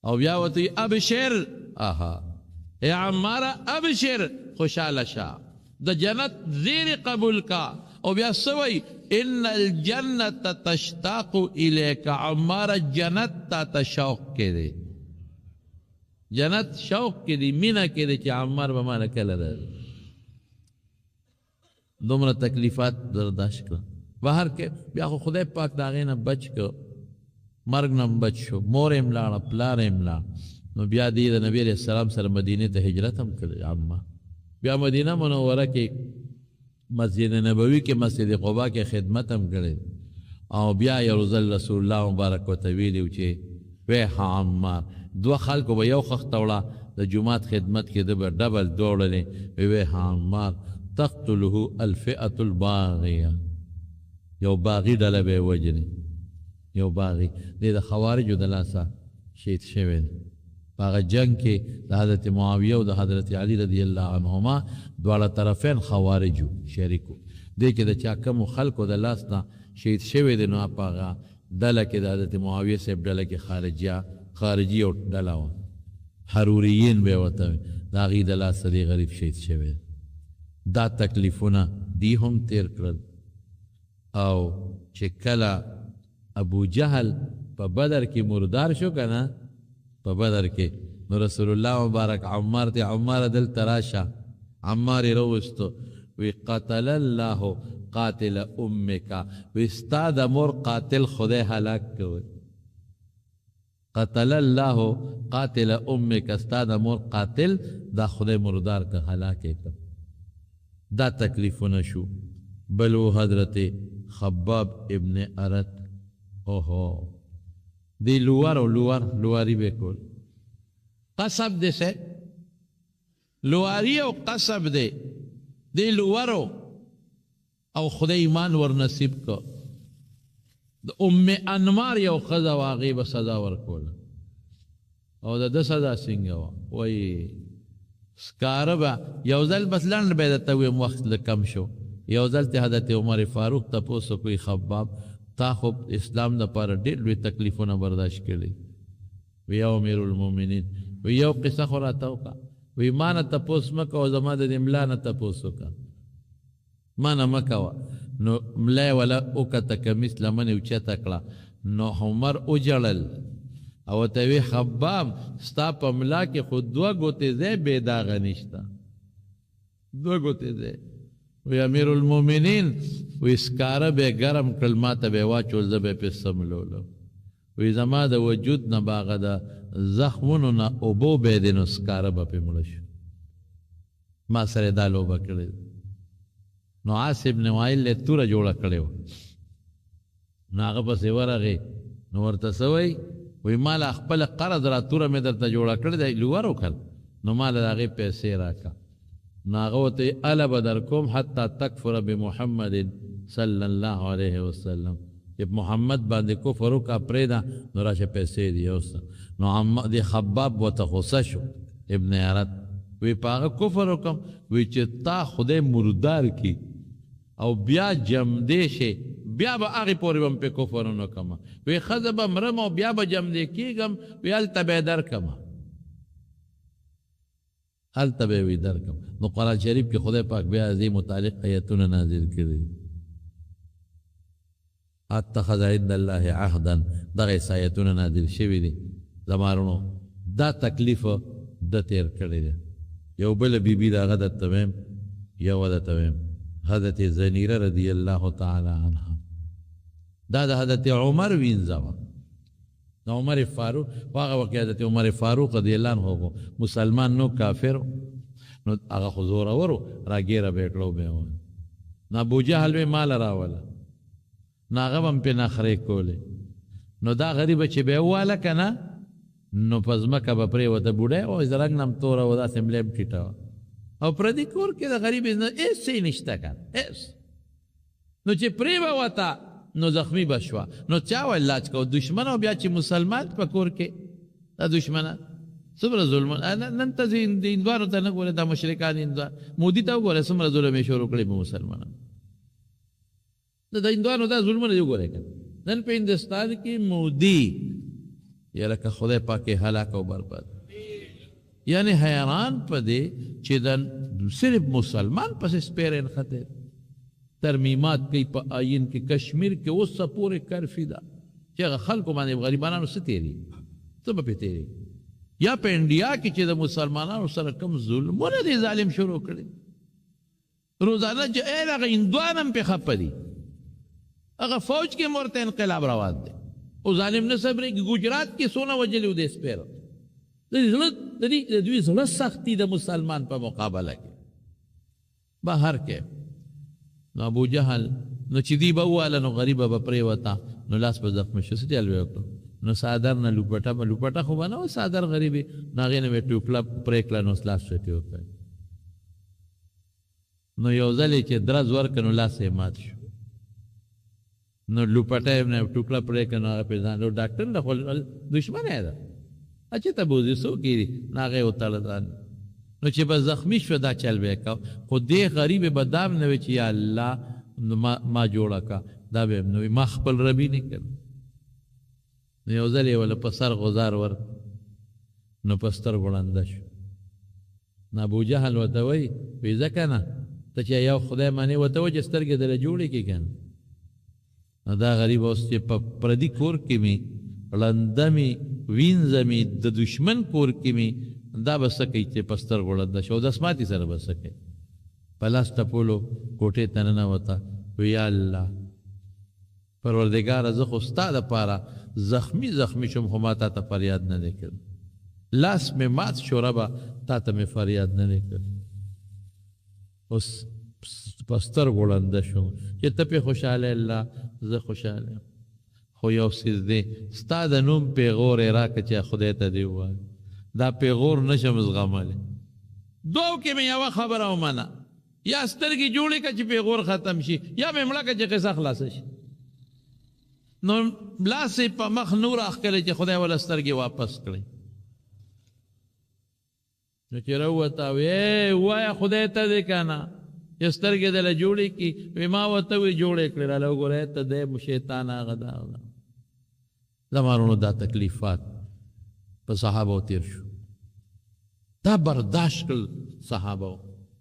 او بیا ورته ابشر آها اے عمار ابشر خوشحاله شه د جنت زیر قبول کا. او بیا سوی ان الجنت تشتاق الیک عمار جنت تا تشوق کې دی جنت شوق کې دی مینه کې دی چې عمار به ماله کله راځي. دومره تکلیفات برداشت کړه بهر کې بیا خو خدای پاک د هغې نه بچ کړه مرګ نه بچ شو مور یې ملاړه پلار یې ملاړ. نو بیا دې د نبي علیه السلام سره مدینې ته هجرت هم کړی عمار. بیا مدینه منوره کې مسجد نبوي کې مسجد قبا کې خدمت هم کړی او بیا یو ځل رسول الله مبارک ورته ویلي چې وی ها عمار دوه خلکو به یو خښته وړه د جومات خدمت کې ده به ډبل دوړلې وی ها عمار تقتله الفئة الباغیه یو باغي ډله به یې وجني یو باغي دی د خوارجو د لاسه شهید شوی دی هغه جنگ کې د حضرت معاویه او د حضرت علی رضی الله عنهما دواړه طرفین خوارجو شریکو دې کې د چا کمو خلکو د لاس نه شهید شوی دی نو په هغه ډله کې د حضرت معاویه صاحب ډله کې خارجي او ډله وه حروریین به یې ورته د هغې د لاسه دې غریب شهید شوی دا تکلیفونه دی هم تیر کړل او چې کله ابو جهل په بدر کې مردار شو که نه په بدر کې نو رسول الله مبارک عمار ته عمار دلته راشه عمار یې راوستو وی قتل الله قاتل امک وی ستا د مور قاتل خدای هلاک کوي قتل الله قاتل امک ستا د مور قاتل دا خدای مردار که هلاک کړ دا تکلیفونه شو بلو حضرت خباب ابن ارت اوہو دی لواری بے کول قصب دے سے لواری او قصب دے دی لوارو او خدا ایمان ور نصیب کو دا ام انمار یو خدا واغی با صدا ور کول او دا صدا سنگا وی سکاربا یوزل بس لند بیدتا ویم وقت لکم شو یوزل تی حضرت عمر فاروق تا پوسو کوئی خباب تا خوب اسلام دا پارا دیر لوی تکلیفونا برداشت کردی وی امیر المومنین وی یو قصه خوراتاو کا وی مانا تا پوس مکا و زمان دا ملانا تا پوسو کا مانا مکاوا نو ملای والا اوکا تا کمیس لمنی اوچا تکلا نو عمر اجلل او تاوی خباب ستا پا ملا کی خود دو گوتے زی بیداغ نشتا دو گوتے زی وی امیر المومنین وی اسکارا بے گرم کلماتا بے واچول زبے پی سملولو وی زما دا وجود نا باغا دا زخمونو نا اوبو بے دینو اسکارا با پی ملشو ما سر دالو با کردی نو عاصب نوائل لے تورا جوڑا کردیو ناغا پس ورغی نو ورتسوئی وی مالا اخپل قرض را تورا میں در تا جوڑا کردی لوارو کر نو مالا داغی پیسے راکا ناغوتی الا بدرکم حتی تکفر بمحمد صلی اللہ علیہ وسلم جب محمد باندې کفر کا پریدا نو راشه پیسې دی اوس نو دی خباب وتخصص ابن عرت وی پاغه کفر وکم وی چې تا خدای مردار کی او بیا جم دې شي بیا به هغه پورې بم په کفر نو کما وی خذب مرم او بیا به جم دې کیګم ویل تبیدر کما حل تبه وی درکم نو قرآن شریف کی خدای پاک بیا ازی متعلق آیتون نازل کردی اتخذ عند اللہ عهدا دغیس آیتون نازل شوی دی زمارونو دا تکلیف دا تیر کردی دی یو بل بی بی دا غدا تمیم یو دا تمیم حضرت زنیره رضی اللہ تعالی عنہ دا حضرت عمر وینزاوا عمر فاروق واغه وقت حضرت عمر فاروق رضی اللہ عنہ کو مسلمان نو کافر نو هغه حضور ورو راګیره بیکړو به نو ابو جهل به مال راولا ناغه هم په نخرې کوله نو دا غریب چې به واله کنه نو پزمکه به پرې وته بوډه او زرنګ نم تور او دا سیملې ټیټا او پردي کور کې د غریب نه هیڅ نشته کار هیڅ نو چې پرې وته نو زخمی بشوا نو چا علاج کو دشمن او بیا چې مسلمان پکور کې دا دشمن صبر ظلم نن ته دیندوارو ته نه ګوره دا مشرکان دیندوار مودي ته ګوره سمره ظلم شروع کړی په مسلمانانو دا دیندوارو دا ظلم نه ګوره نن په هندستان کې مودي یا لکه خدای پاک هلاک او برباد یعنی حیران پدې چې دا صرف مسلمان پس سپیرن خطر ترمیمات کئی پا آئین کی کشمیر کے اس سا پورے کرفی دا چاہا خلقو مانے غریبانانو سے تیری سب پہ تیری یا پہ انڈیا کی چیزا مسلمانانو سر کم ظلمون دی ظالم شروع کردی روزانہ جو اے لگا اندوانم پہ خپ دی اگر فوج کے مورتے انقلاب رواد دے او ظالم نے صبر کی گجرات کی سونا وجلی دیس پیر دوی ظلت سختی دا مسلمان پہ مقابلہ کی باہر کے نو ابو جهل نو چې دی به واله نو غریبه به پرې وتا نو لاس په زخم شو څه چل وکړو نو صادر نه لوپټه خو بنو صادر غریبي ناغې نه ټوکلا پرې کړه نو لاس شته وکړ نو یو ځل چې درز ورکنو لاس یې مات شو نو لوپټه نه ټوکلا پرې کړه په ځان نو ډاکټر له دشمن دی چې ته بوځي څوک یې ناغې وتړه ځان نو چې به زخمی شو دا چل به یې کو خو دې غریب به دام نه وي چې یا الله ما جوړه کا دا به نو ما خپل ربي نه کړ نو یو ځل یې ولا په سر غزار ور نو په سترګو ړنده شو نو ابوجهل ورته وایي وایي ځکه نه ته چې یو خدای منې ورته وایي چې سترګې دله جوړې کړي که نه نو دا غریب اوس چې په پردي کور کې مې ړنده مې وینځه مې د دشمن کور کې مې دا به څه کوي چې په سترګو ړنده شو او دسماتي سره به څه کوي په لاس ټپولو کوټې ته ننوته وی یا الله پروردګاره زه خو ستا دپاره زخمی شوم خو ما تا ته فریاد نه دی کړی لاس مې مات شو ربه تا ته مې فریاد نه دی کړی اوس په سترګو ړنده شوم چې ته پې خوشحاله الله زه خوشحاله خو یو څیز دی ستا د نوم پیغور یې راکړه چې خدای ته دې ووایه دا پیغور نشم زغملی دوو کې مې یوه خبره ومنه یا سترګې جوړې کړه چې پیغور ختم شي یا مې مړه کړه چې قصه خلاصه شي نو لاس یې په مخ نور اخکلی چې خدای وله سترګې واپس کړئ نو چې راووته وایه خدای ته دی که نه چې سترګې دله جوړې کړي وی ما ورته وی جوړې کړې راله وګورئ ته دی شیطان هغه دا زمانونو دا تکلیفات په صحابو تیر شو دا برداشت کړل صحابو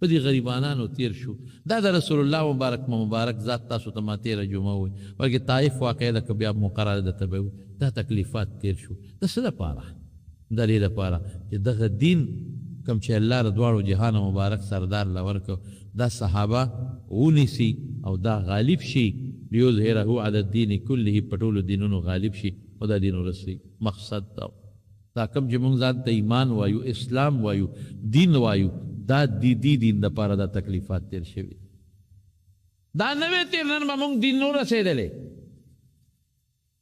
په دې غریبانانو تیر شو دا د رسول الله مبارک ذات تاسو ته ما تېره جمعه وایي بلکې طایف واقع ده که بیا مقرره درته به وي دا تکلیفات تیر شو د څه دپاره د دې دپاره چې دغه دین کوم چې الله د دواړو جهان مبارک سردار له ورکړو دا صحابه ونیسي او دا غالب شي لیظهره علی الدین کله په ټولو دینونو غالب شي او دا دین ورسي مقصد دا کوم چې موږ ځان ته ایمان وایو اسلام وایو دین وایو دا دین دپاره دا تکلیفات تیر شوي دا نوی تیر نن به موږ دین نو رسېدلی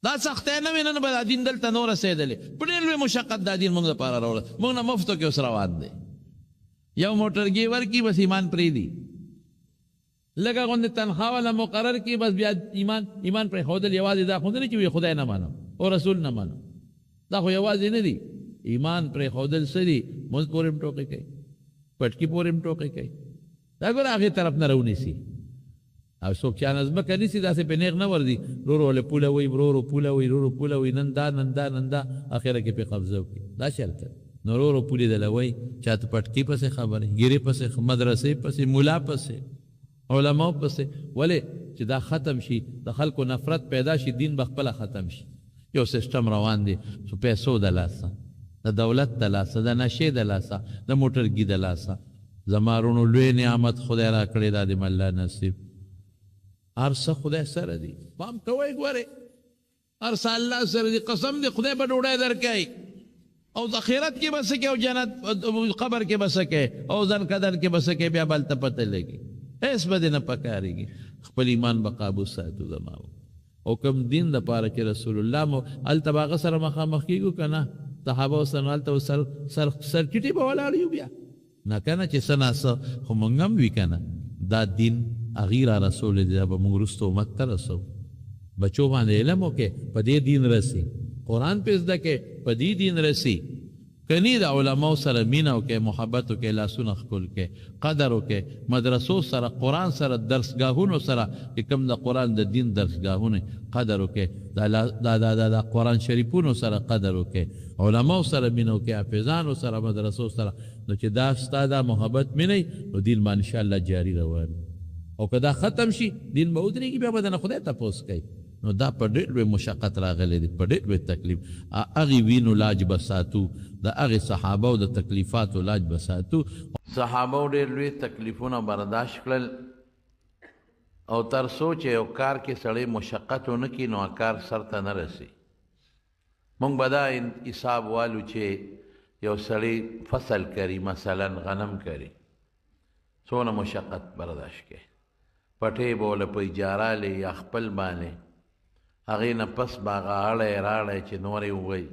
دا سختۍ نوی نن به دا دین دلته نو رسېدلی په ډېر لوی مشقت دا دین موږ دپاره راوړه موږ نه مفتو کې اوس روان دی یو موټرګي ورکي بس ایمان پرېږدي لږه غوندې تنخوا والا مقرر کړي بس بیا ایمان پرېښودل یوازې دا خو نه چې وي خدای نه منم او رسول نه منم دا خو یوازې نه دي ایمان پرېښودل څه دي مونځ پورې هم ټوقې کوي پټکي پورې هم ټوقې کوي دا ګوره هغې طرف نه راونیسي او څوک چې ځمکه نیسي داسې پې نیغ نه ورځي ورو ولې پوله وي ورو پوله وي ورو پوله وي نن دا اخره کې پې قبضه وکړي دا چلته نو ورو پولې دله وایي چاته پټکي پسې خبرې ګیرې پسې مدرسې پسې ملا پسې علماو پسې ولې چې دا ختم شي د خلکو نفرت پیدا شي دین به خپله ختم شي یو سیسټم روان دی سو پیسو د لاسه د دولت د لاسه د نشې د لاسه د موټرګي د لاسه زما رونو لوی نعمت خدای را کړی دا د الله نصیب هر څه خدای سره دی پام کوئ ګورئ هر څه الله سره دی قسم دی خدای به ډوډۍ درکوي او د آخرت کې به څه کوي او جنت قبر کې به څه کوي او ځن کدن کې به څه کوي بیا بل ته پته لګي هېڅ به دې نه پکارېږي خپل ایمان به قابو ساتو زما او کوم دین دپاره چې رسول الله مو هلته به هغه سره مخامخ کېږو که نه صحابه سره هلته سرچټې به ولاړ یو بیا نه که نه چې څه ناڅه خو مونږ هم وي که نه دا دین هغې را رسول دی دا به مونږ وروسته امت ته رسو بچو باندې علم وکړې په دې دین رسي قرآن پې زده کې په دې دین رسي کنی د علماو سره مینه وکړئ محبت وکړئ لاسونه ښکل کړئ قدر وکړئ مدرسو سره قرآن سره درسګاهونو سره چې کوم د قرآن د دین درسګاهونه قدر وکړئ د قرآن شریفونو سره قدر وکړئ علماو سره مینه وکړئ حافظانو سره مدرسو سره نو چې دا ستا دا محبت مینئ نو دین به انشاءالله جاري روان او که دا ختم شي دین به ودرېږي بیا به دنه خدای تپوس کوي نو دا په ډېر لوی مشقت راغلی دی په ډېر لوی تکلیف هغې وینو لاج به ساتو د هغې صحابو د تکلیفاتو لاج به ساتو صحابو ډېر لوی تکلیفونه برداشت کړل او تر څو چې یو کار کې سړی مشقت ونه کړي نو کار سر ته نه رسي موږ به دا حساب والو چې یو سړی فصل کری مثلا غنم کری څونه مشقت برداشت کوي پټې به له په اجاره لې یا خپل باندې هغې نه پس به هغه اړی راړی چې نورې ووایي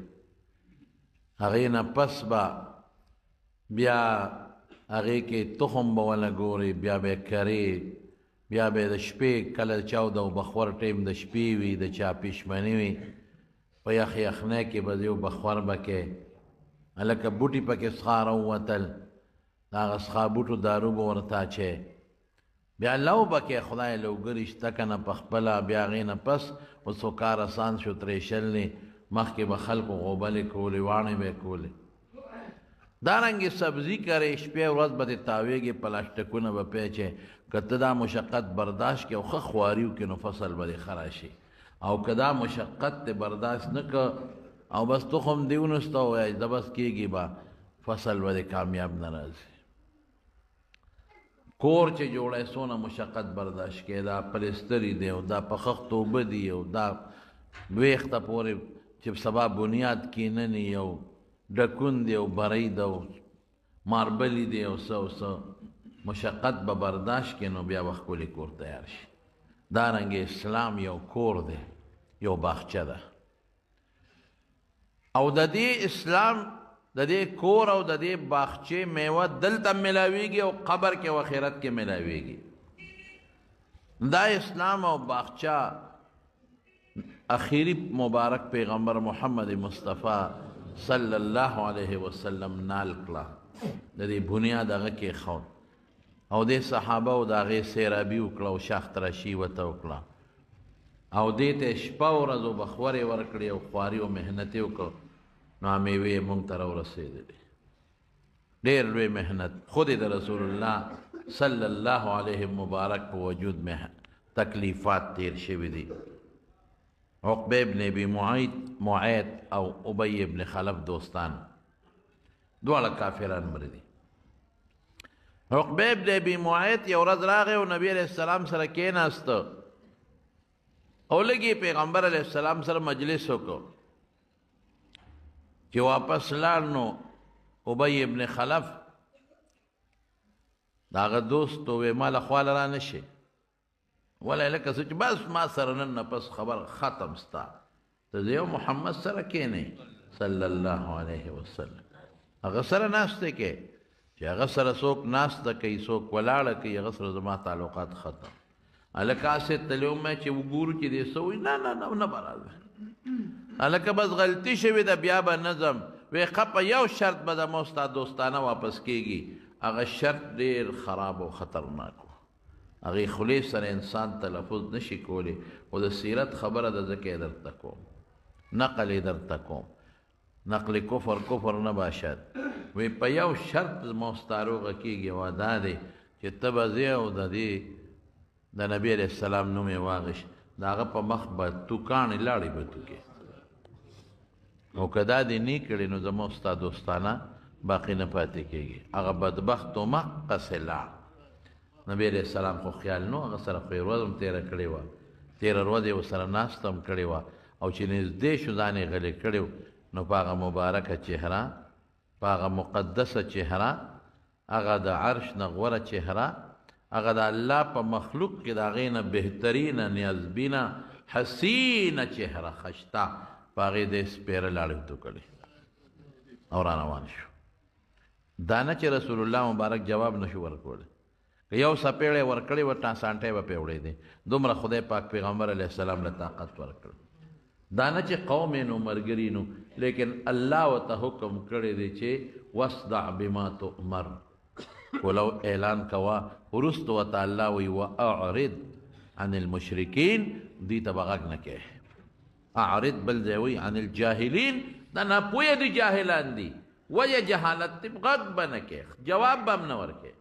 هغې نه پس به بیا هغې کې تخم به ونه ګورې بیا به یې کرې بیا به یې د شپې کله چاوده او بخور ټیم د شپې وي د چا پیشمني وي په یخ یخنۍ کې به یو بخور به کې هلکه بوټي پکې سخا راووتل د هغه سخا بوټو دارو به ورته اچی بیا لو به کې خدای لوګري شته که نه په خپله بیا هغې نه پس اوس خو کار اسان شو ترېشل دی مخکې به خلکو غوبلې کولې واڼې به یې کولې دارنګې سبزي کرې شپې ورځ به دې تاویږي پلاسټکونه به پیچې که ته دا مشقت برداشت کړې او ښه خواري وکړې نو فصل به دې ښه راشي او که دا مشقت دې برداشت نه که او بس تخم دې ونسته ووایه د بس کېږي به فصل به دې کامیاب نه راځي کور چې جوړی څونه مشقت برداشت کړې دا پلستري دی او دا په خښتو اوبه دي او دا ویښته پورې چې سبا بنیاد کینني او ډکون دی او بری ده او ماربلي دی او څه او څه مشقت به برداشت کړي نو بیا به ښکلی کور تیار شي دارنګې اسلام یو کور دی یو باغچه ده او د دې اسلام د دې کور او د دې باغچې میوه دلته ملاویږي او قبر کې او آخرت کې ملاویږي دا اسلام او باغچه اخیری مبارک پیغمبر محمد مصطفی صلی الله علیه وسلم نال کړه د دې بنیاد هغه کېښود او دې صحابه او د هغې سیرابي وکړه او شاخ تراشي ورته وکړه او دې ته شپه ورځ او بخورې ورکړې او خواري او محنت یې وکړ نو میوې موږ ته راورسېدلې ډېر لوی محنت خود د رسول الله صلی الله علیه مبارک په وجود تکلیفات تیر شوي دي عقبه ابن ابی معیط او ابی ابن خلف دوستان دواړه کافران مړه دي عقبه ابن ابی معیط یو ورځ راغی او نبی علیہ السلام سره کېناسته او لږې پیغمبر علیہ السلام سره مجلس وکړو چې واپس لاړ نو ابی ابن خلف د هغه دوست وویل ما له خواله را نه شي ولی لکه څه چې بس ما سره نن نه پس خبر ختم ستا ته زه یو محمد سره کښېنئ صلی الله علیه وسلم هغه سره ناسته کې چې هغه سره څوک ناسته کوي څوک ولاړه کوي هغه سره زما تعلقات ختم هلکه هسې تللی وم چې وګورو چې دې څه وایي نه نه به راځه هلکه بس غلطي شوې ده بیا به نظم وی ښه په یو شرط به زما ستا دوستانه واپس کېږي هغه شرط ډېر خراب او خطرناک و هغې خولې سره انسان تلفظ نشي کولی خو د سیرت خبره ده ځکه یې درته کوم نقل یې درته کوم نقل کفر نه باشد وی په یو شرط زما ستا روغه کېږي او دا دی چې ته به ځې او د دې د نبي علیه السلام نوم یې واغېش د هغه په مخ به توکاڼې لاړې به توکې او که دا دې نه کړې نو زما ستا دوستانه باقي نه پاتې کېږي هغه بدبخت و مقصې لاړ نبی علیہ السلام خو خیال نو هغه سره خو یې ورځ هم تېره کړې وه تېره ورځ یې ورسره ناسته هم کړې وه او چې نږدې شو ځان یې غلی کړی نو په هغه مبارکه چهره په هغه مقدسه چهره هغه د عرش نه غوره چهره هغه د الله په مخلوق کې د هغې نه بهترینه نیازبینه حسینه چهره خشته په هغې د سپېره لاړې ورته کړې او را روان شو دا نه چې رسول الله مبارک جواب نشو ورکولی که یو څپېړی ورکړی و ټانسانټی به پرې وړی دی دومره خدای پاک پیغمبر علیه السلام له طاقت ورکړ دا نه چې قوم یې نو ملګري نو لیکن الله ورته حکم کړی دی چې واصدع بما تؤمر ولو اعلان کوه وروسته ورته الله وایي واعرض عن المشرکین دوی ته به غږ نه کوې اعرض بل ځای وایي عن الجاهلین دا ناپوهه دي جاهلان دي وجه جهالت دی غږ به نه کوې جواب به هم نه ورکوې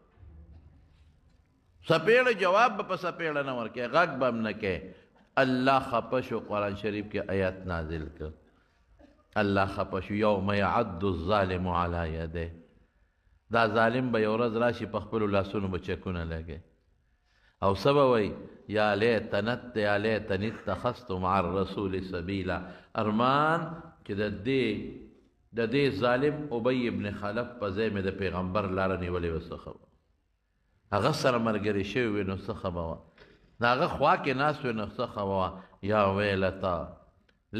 سپیڑ جواب په سپیڑ نه ورکې غږ به هم نه کې الله خفه شو قرآن شریف کې آیات نازل کړ الله خفه شو یوم یعد الظالم علی یده دا ظالم به یو ورځ راشي په خپلو لاسونو به چکونه لګي او څه به وایي یا لیتنی اتخذت مع الرسول سبیلا ارمان چې د دې ظالم ابی ابن خلف په ځای مې د پیغمبر لاره نیولې وه څه خبره هغه سره ملګري شوي وي نو څه خبه وه د هغه خوا کې ناست وي نو څه خبه وه یا ویلتا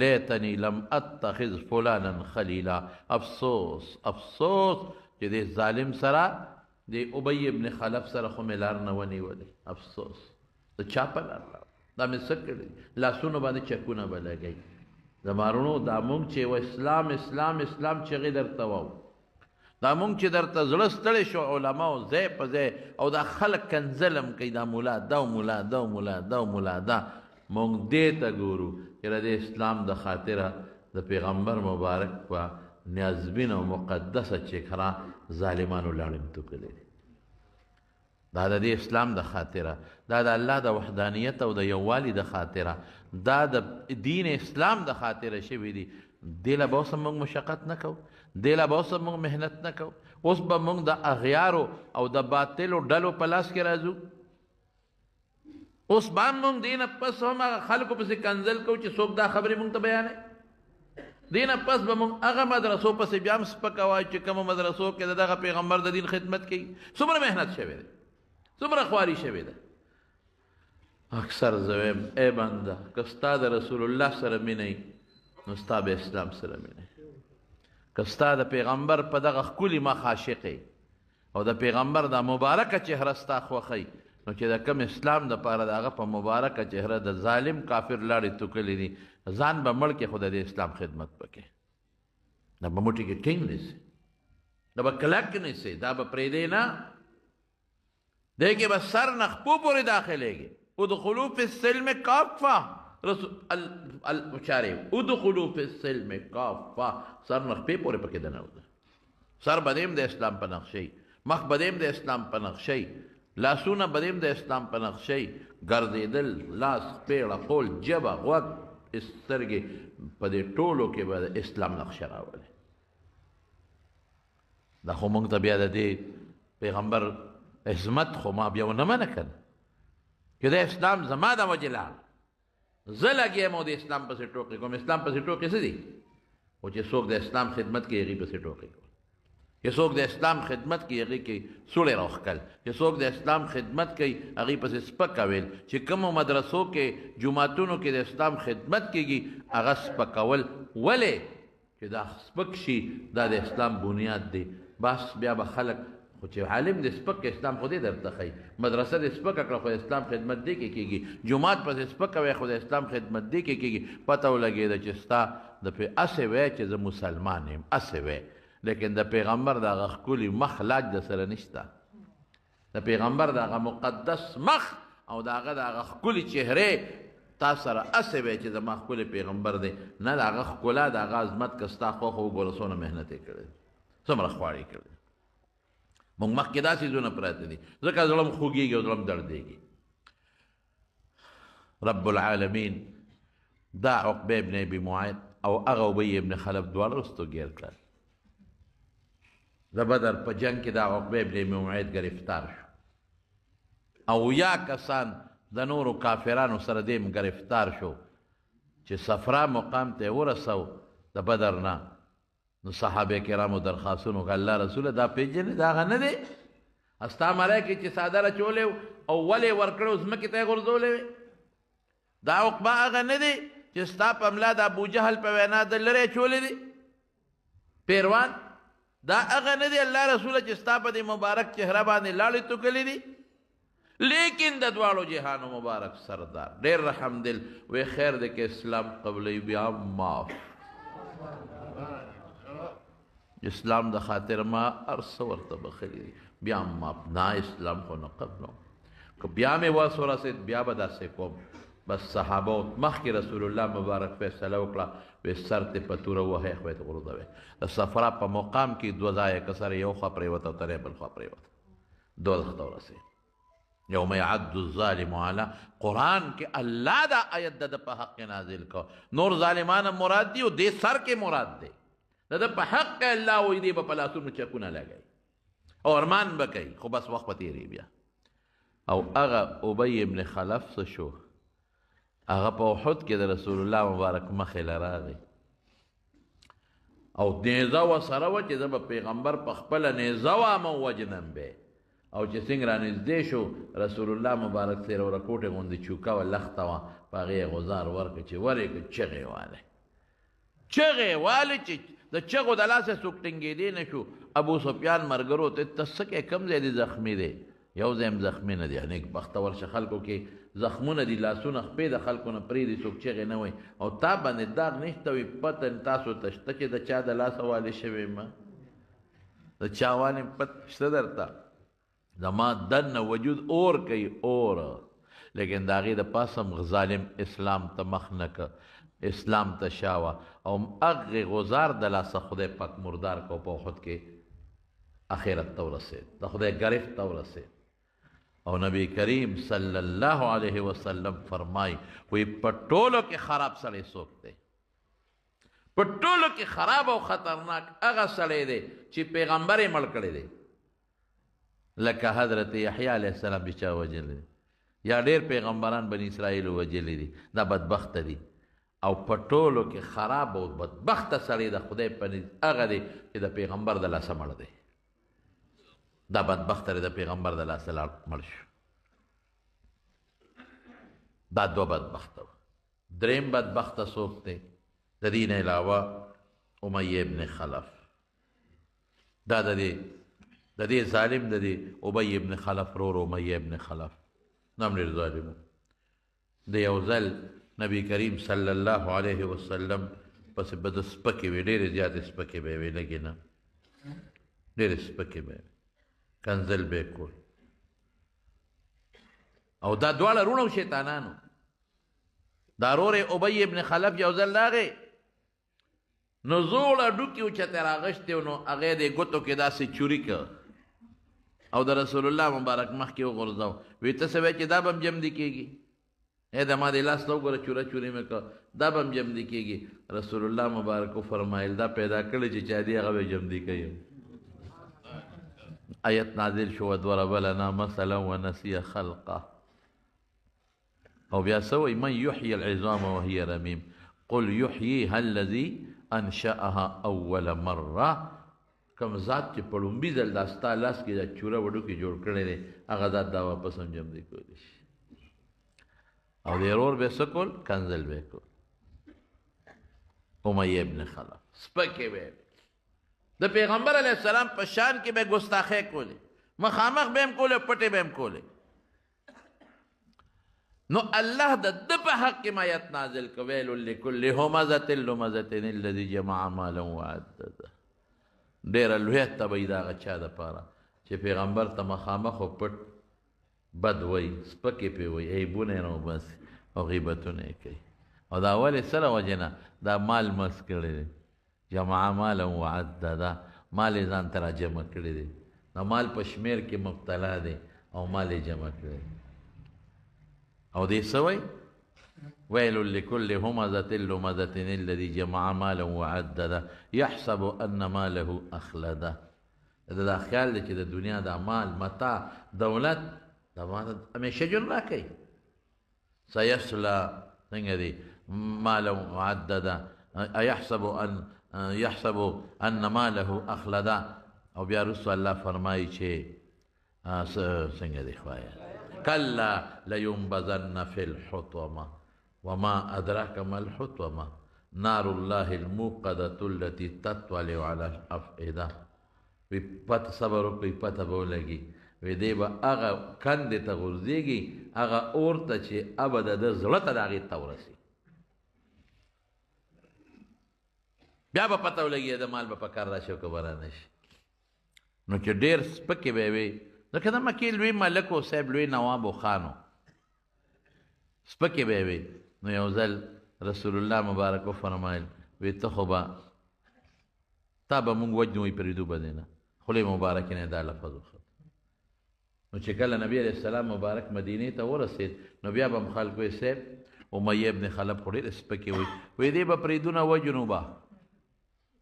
لیتنی لم اتخذ فلانا خلیلا افسوس افسوس چې دې ظالم سره د ابی ابن خلف سره خو مې لار نه ونیولې افسوس د چا په لار دا مې څه کړي لاسونو باندې چکونه به لګوي زما وروڼو دا مونږ چې و اسلام اسلام اسلام چغې درته وو دا مونږ چې درته زړه ستړی شو علماو ځای په ځای او دا خلک کنځلم کوي دا مولا دا مولا دا مولا دا مولا دا مونږ دې ته ګورو چې د اسلام د خاطره د پیغمبر مبارک په نیازبین او مقدسه چکرا ظالمانو لاړم تو کړي دا د اسلام د خاطره دا د الله د وحدانیت او د یووالي د خاطره دا د دین اسلام د خاطره شوی دی دې له به اوس موږ مشقت نه کوو دې له به اوس موږ محنت نه کوو اوس به موږ د اغیارو او د باطلو ډلو په لاس کې راځو اوس به هم موږ دې نه پس هم هغه خلکو پسې کنځل کوو چې څوک دا خبرې موږ ته بیانوي دې نه پس به موږ هغه مدرسو پسې بیا هم سپکه وایو چې کومو مدرسو کې د دغه پیغمبر د دین خدمت کوي څومره محنت شوی دی څومره خواري شوې ده اکثر زه وایم ای بنده که ستا د رسول الله سره مینه نو ستا به اسلام سره مینه که ستا د پیغمبر په دغه ښکلي مخ عاشق او د پیغمبر دا مبارکه چهره ستا خوښی نو چې د کم اسلام دپاره د هغه په مبارکه چهره د ظالم کافر لاړې توکلې دي ځان به مړ کې خو د اسلام خدمت پکې دا به موټي کې ټینګ نیسي دا به کلک نیسي دا به پرېږدی نه دیکھیں بس سر نخپو پوری داخلے گی ادخلو فی السلم کافہ ادخلو فی السلم کافہ سر نخپی پوری پکی دنا ہوتا سر بدیم دے اسلام پا نقشی مخ بدیم دے اسلام پا نقشی لاسون بدیم دے اسلام پا نقشی گردی دل لاس پیڑا قول جبا غوک اس سرگی پا دے ٹولو کے بعد اسلام نقش راولے دا خو منگتا بیادا دے پیغمبر عظمت خو ما بیا ونه منه کنه که د اسلام زما د وجې لاړ زه لګیم او د اسلام پسې ټوکې کوم اسلام پسې ټوکې څه دي خو چې څوک د اسلام خدمت کوي هغې پسې ټوکې کوي چې څوک د اسلام خدمت کوي هغې کې سوړې راوښکل چې څوک د اسلام خدمت کوي هغې پسې سپکه ویل چې کومو مدرسو کې جوماتونو کې د اسلام خدمت کېږي هغه سپکول ولې چې دا سپک شي دا د اسلام بنیاد دی بس بیا به خلک خو چې عالم د سپک اسلام خو دې درته ښایي مدرسه د سپکه کړه خو د اسلام خدمت دې کې کېږي جومات پسې سپکه وی خو د اسلام خدمت دې کې کېږي پته ولګېده چې ستا د اسې وی چې زه مسلمان یم اسې وی لیکن د پیغمبر د هغه ښکلي مخ لاج د سره نشته د پیغمبر د هغه مقدس مخ او د هغه د هغه ښکلي چهرې تا سره اسې وی چې زما ښکلی پیغمبر دی نه د هغه ښکلا د هغه عظمت که ستا خوښ وګوره څومره محنت یې کړی څومره خواړې کړی مونږ مخکې داسې ځونه پراته دي ځکه زړه م خوږېږي او زړه م دردېږي رب العالمین دا عقبه ابن ابي معيط او هغه ابی ابن خلف دواړه رستو ګیر کړل د بدر په جنګ کې دا عقبه ابن ابي معيط ګرفتار شو او یا کسان د نورو کافرانو سره دې م ګرفتار شو چې صفرا مقام ته ورسو د بدر نه نو صحابه کرامو درخواستونو که الله رسوله دا پیژنې دا هغه نه دی ستا ملایکې چې څادره چولې او ولې ورکړی ځمکې ته یې غورځولی وې دا عقبه هغه نه دی چې ستا په ملا د ابوجهل په وینا د لرې چولې دي پیروان دا هغه نه دی الله رسوله چې ستا په دې مبارک چهره باندې لاړې توکلې دي لیکن د دواړو جهانو مبارک سردار ډېر رحم دل وی خیر دی که اسلام قبلوي بیا معاف اسلام د خاطر ما ارس ورته بخلی دی بیا ما نا اسلام خو نه قبلو که بیا مې واس ورسېد بیا به داسې کوم بس صحابه مخکې رسول الله مبارک فیصله وکړه وی سر ته په توره وهی خو یې غورځوی د صفرا په مقام کې دوه ځایه که سره یو خوا پرېوته او ترې بل خوا پرېوته دوزخ ته ورسېد یوم یعد الظالم علی قرآن کې الله دا آیت د په حق نازل کو نور ظالمان مراد دی او دې سر کې مراد دی د په حق الله وی دی په لاسونو چکونه لګي او ارمان بکئی خو بس وخت تیری بیا او هغه ابی ابن خلف څه شو هغه په احد کې د رسول الله مبارک مخې له راغی او نیزه ورسره وه چې زه به پیغمبر په خپله نیزه وامه ووجنم به او چې څنګه رانږدې شو رسول الله مبارک سره ورکوټې غوندې چوکه وه لخته وه په هغې یې غوزار ورکړه چې ورې کړه چغې والی چغې والی چې د چغو د لاسه څوک ټینګېدی نه شو ابو سفیان ملګرو ته ته څه کې کوم ځای دې زخمي دی یو ځای هم زخمي نه دی نیک بخته ورشه خلکو کې زخمونه دي لاسونه خپې د خلکو نه پرېږدي څوک چغې نه وایي او تا باندې داغ نشته وي پته تاسو ته شته چې د چا د لاسه والې شوې ما د چاوانې پت شته درته زما دننه وجود اور کوي اور لیکن د هغې د پاسه هم ظالم اسلام ته مخ نه که اسلام ته شاوه او هغې غزار د لاسه خدای پاک مردار کو په احد کې اخرت ته ورسېد د خدای گرفت ته ورسېد او نبی کریم صلی الله علیه وسلم فرمای وی په ټولو کې خراب سړی څوک دی په ټولو کې خراب او خطرناک هغه سړی دی چې پیغمبر یې مړ کړی دی لکه حضرت یحیی علیه السلام چې چا وجلی یا ډېر پیغمبران بني اسرائیل وجلی دي دا بدبخته دي او په ټولو کې خراب او بدبخته سړی د خدای په نزد هغه دی چې د پیغمبر د لاسه مړ دی دا بدبخته دی د پیغمبر د لاسه مړ شو دا دوه بدبخته و دریم بدبخته څوک دی د دې نه علاوه امیه ابن خلف دا د دې ظالم د دې ابی ابن خلف رور امیه ابن خلف نام ډېر ظالم د یو ځل نبی کریم صلی الله علیه وسلم پسې به د سپکې وې ډېرې زیاتې سپکې به یې وې لږې نه ډېرې سپکې به یې کنزل به یې کول او دا دواړه روڼه و شیطانانو دا رور ابی ابن خلف یو ځل راغی نو زوړه ډوکي اوچته راغشتې و نو هغې د ګوتو کې داسې چوري که او د رسول الله مبارک مخکې وغورځو وی ته څه وایې چې دا به هم جمدي کېږي د ما د لاس ته وګوره چوره چوري مې که دا به هم جمدي کېږي رسول الله مبارک وفرمایل دا پیدا کړی چې چا دي هغه به جمدي کوي آیت نازل شو وضرب لنا مثلا ونسي خلقه او بیا څه وایي من یحیي العظام وهي رمیم قل یحییها الذي انشأها اول مره کوم ذات چې په لومبي ځل دا ستا لاس کې دا چوره وډوکې جوړ کړی دی هغه ذات دا واپس هم جمدي کولی شي او د رور به څه کول کنزل به یې کول امیه ابن خلف سپکې به د پیغمبر علیه السلام په شان کې به ګستاخۍ کولې مخامخ به هم کولې پټې به هم کولې نو الله د ده په حق کې آیت نازل که ویل لکل همزة لمزة الذي جمع مالا وعدده ډېره لویه تبعي د هغه چا دپاره چې پیغمبر ته مخامخ و پټ بد وی سپکې پې وی عیبونه یې راوباسي او غیبتونه یې کوي او دا ولې څه له وجې نه دا مال مس کړی دی جمع مالا وعدده مال یې ځان ته را جمع کړی دی د مال په شمیر کې مبتلا دی او مال یې جمع کړی دی او دې څه وایي ویل لكل همزة لمزة الذي جمع مالا وعدده يحسب أن ماله أخلده دا خیال دی چې د دنیا دا مال متاع دولت دا مال همیشه ژوند راکوي سيصلى څنګه دی مالا وعدده يحسب أن ماله أخلده او بیا رسول الله فرمایي چې څنګه دی خوایا كلا لينبذن في الحطمة وما أدراك ما الحطمة نار الله الموقدة التي تطلع على الأفئدة وی پت صبر وکړئ پته به ولګي وی دی به هغه کندې ته غورځېږي هغه اور ته چې ابه د ده زړه ته د هغې ته ورسي بیا به پته ولګي د مال به په کار راشي او که به رانه شي نو چې ډېر سپکې به یې وي ځکه د مکې لوی ملک و صاحب لوی نواب و خان و سپکې به یې وي نو یو ځل رسول الله مبارک وفرمایل وی ته خو به تا به مونږ وجنو وی پرېږدو به دی نه خولې مبارکې نه دا لفظ وخت نو چې کله نبي علیه السلام مبارک مدینې ته ورسېد نو بیا به هم خلک وی صاحب امیه ابن خلف خو ډېرې سپکې وی وی دی به پرېږدو نه وجنو به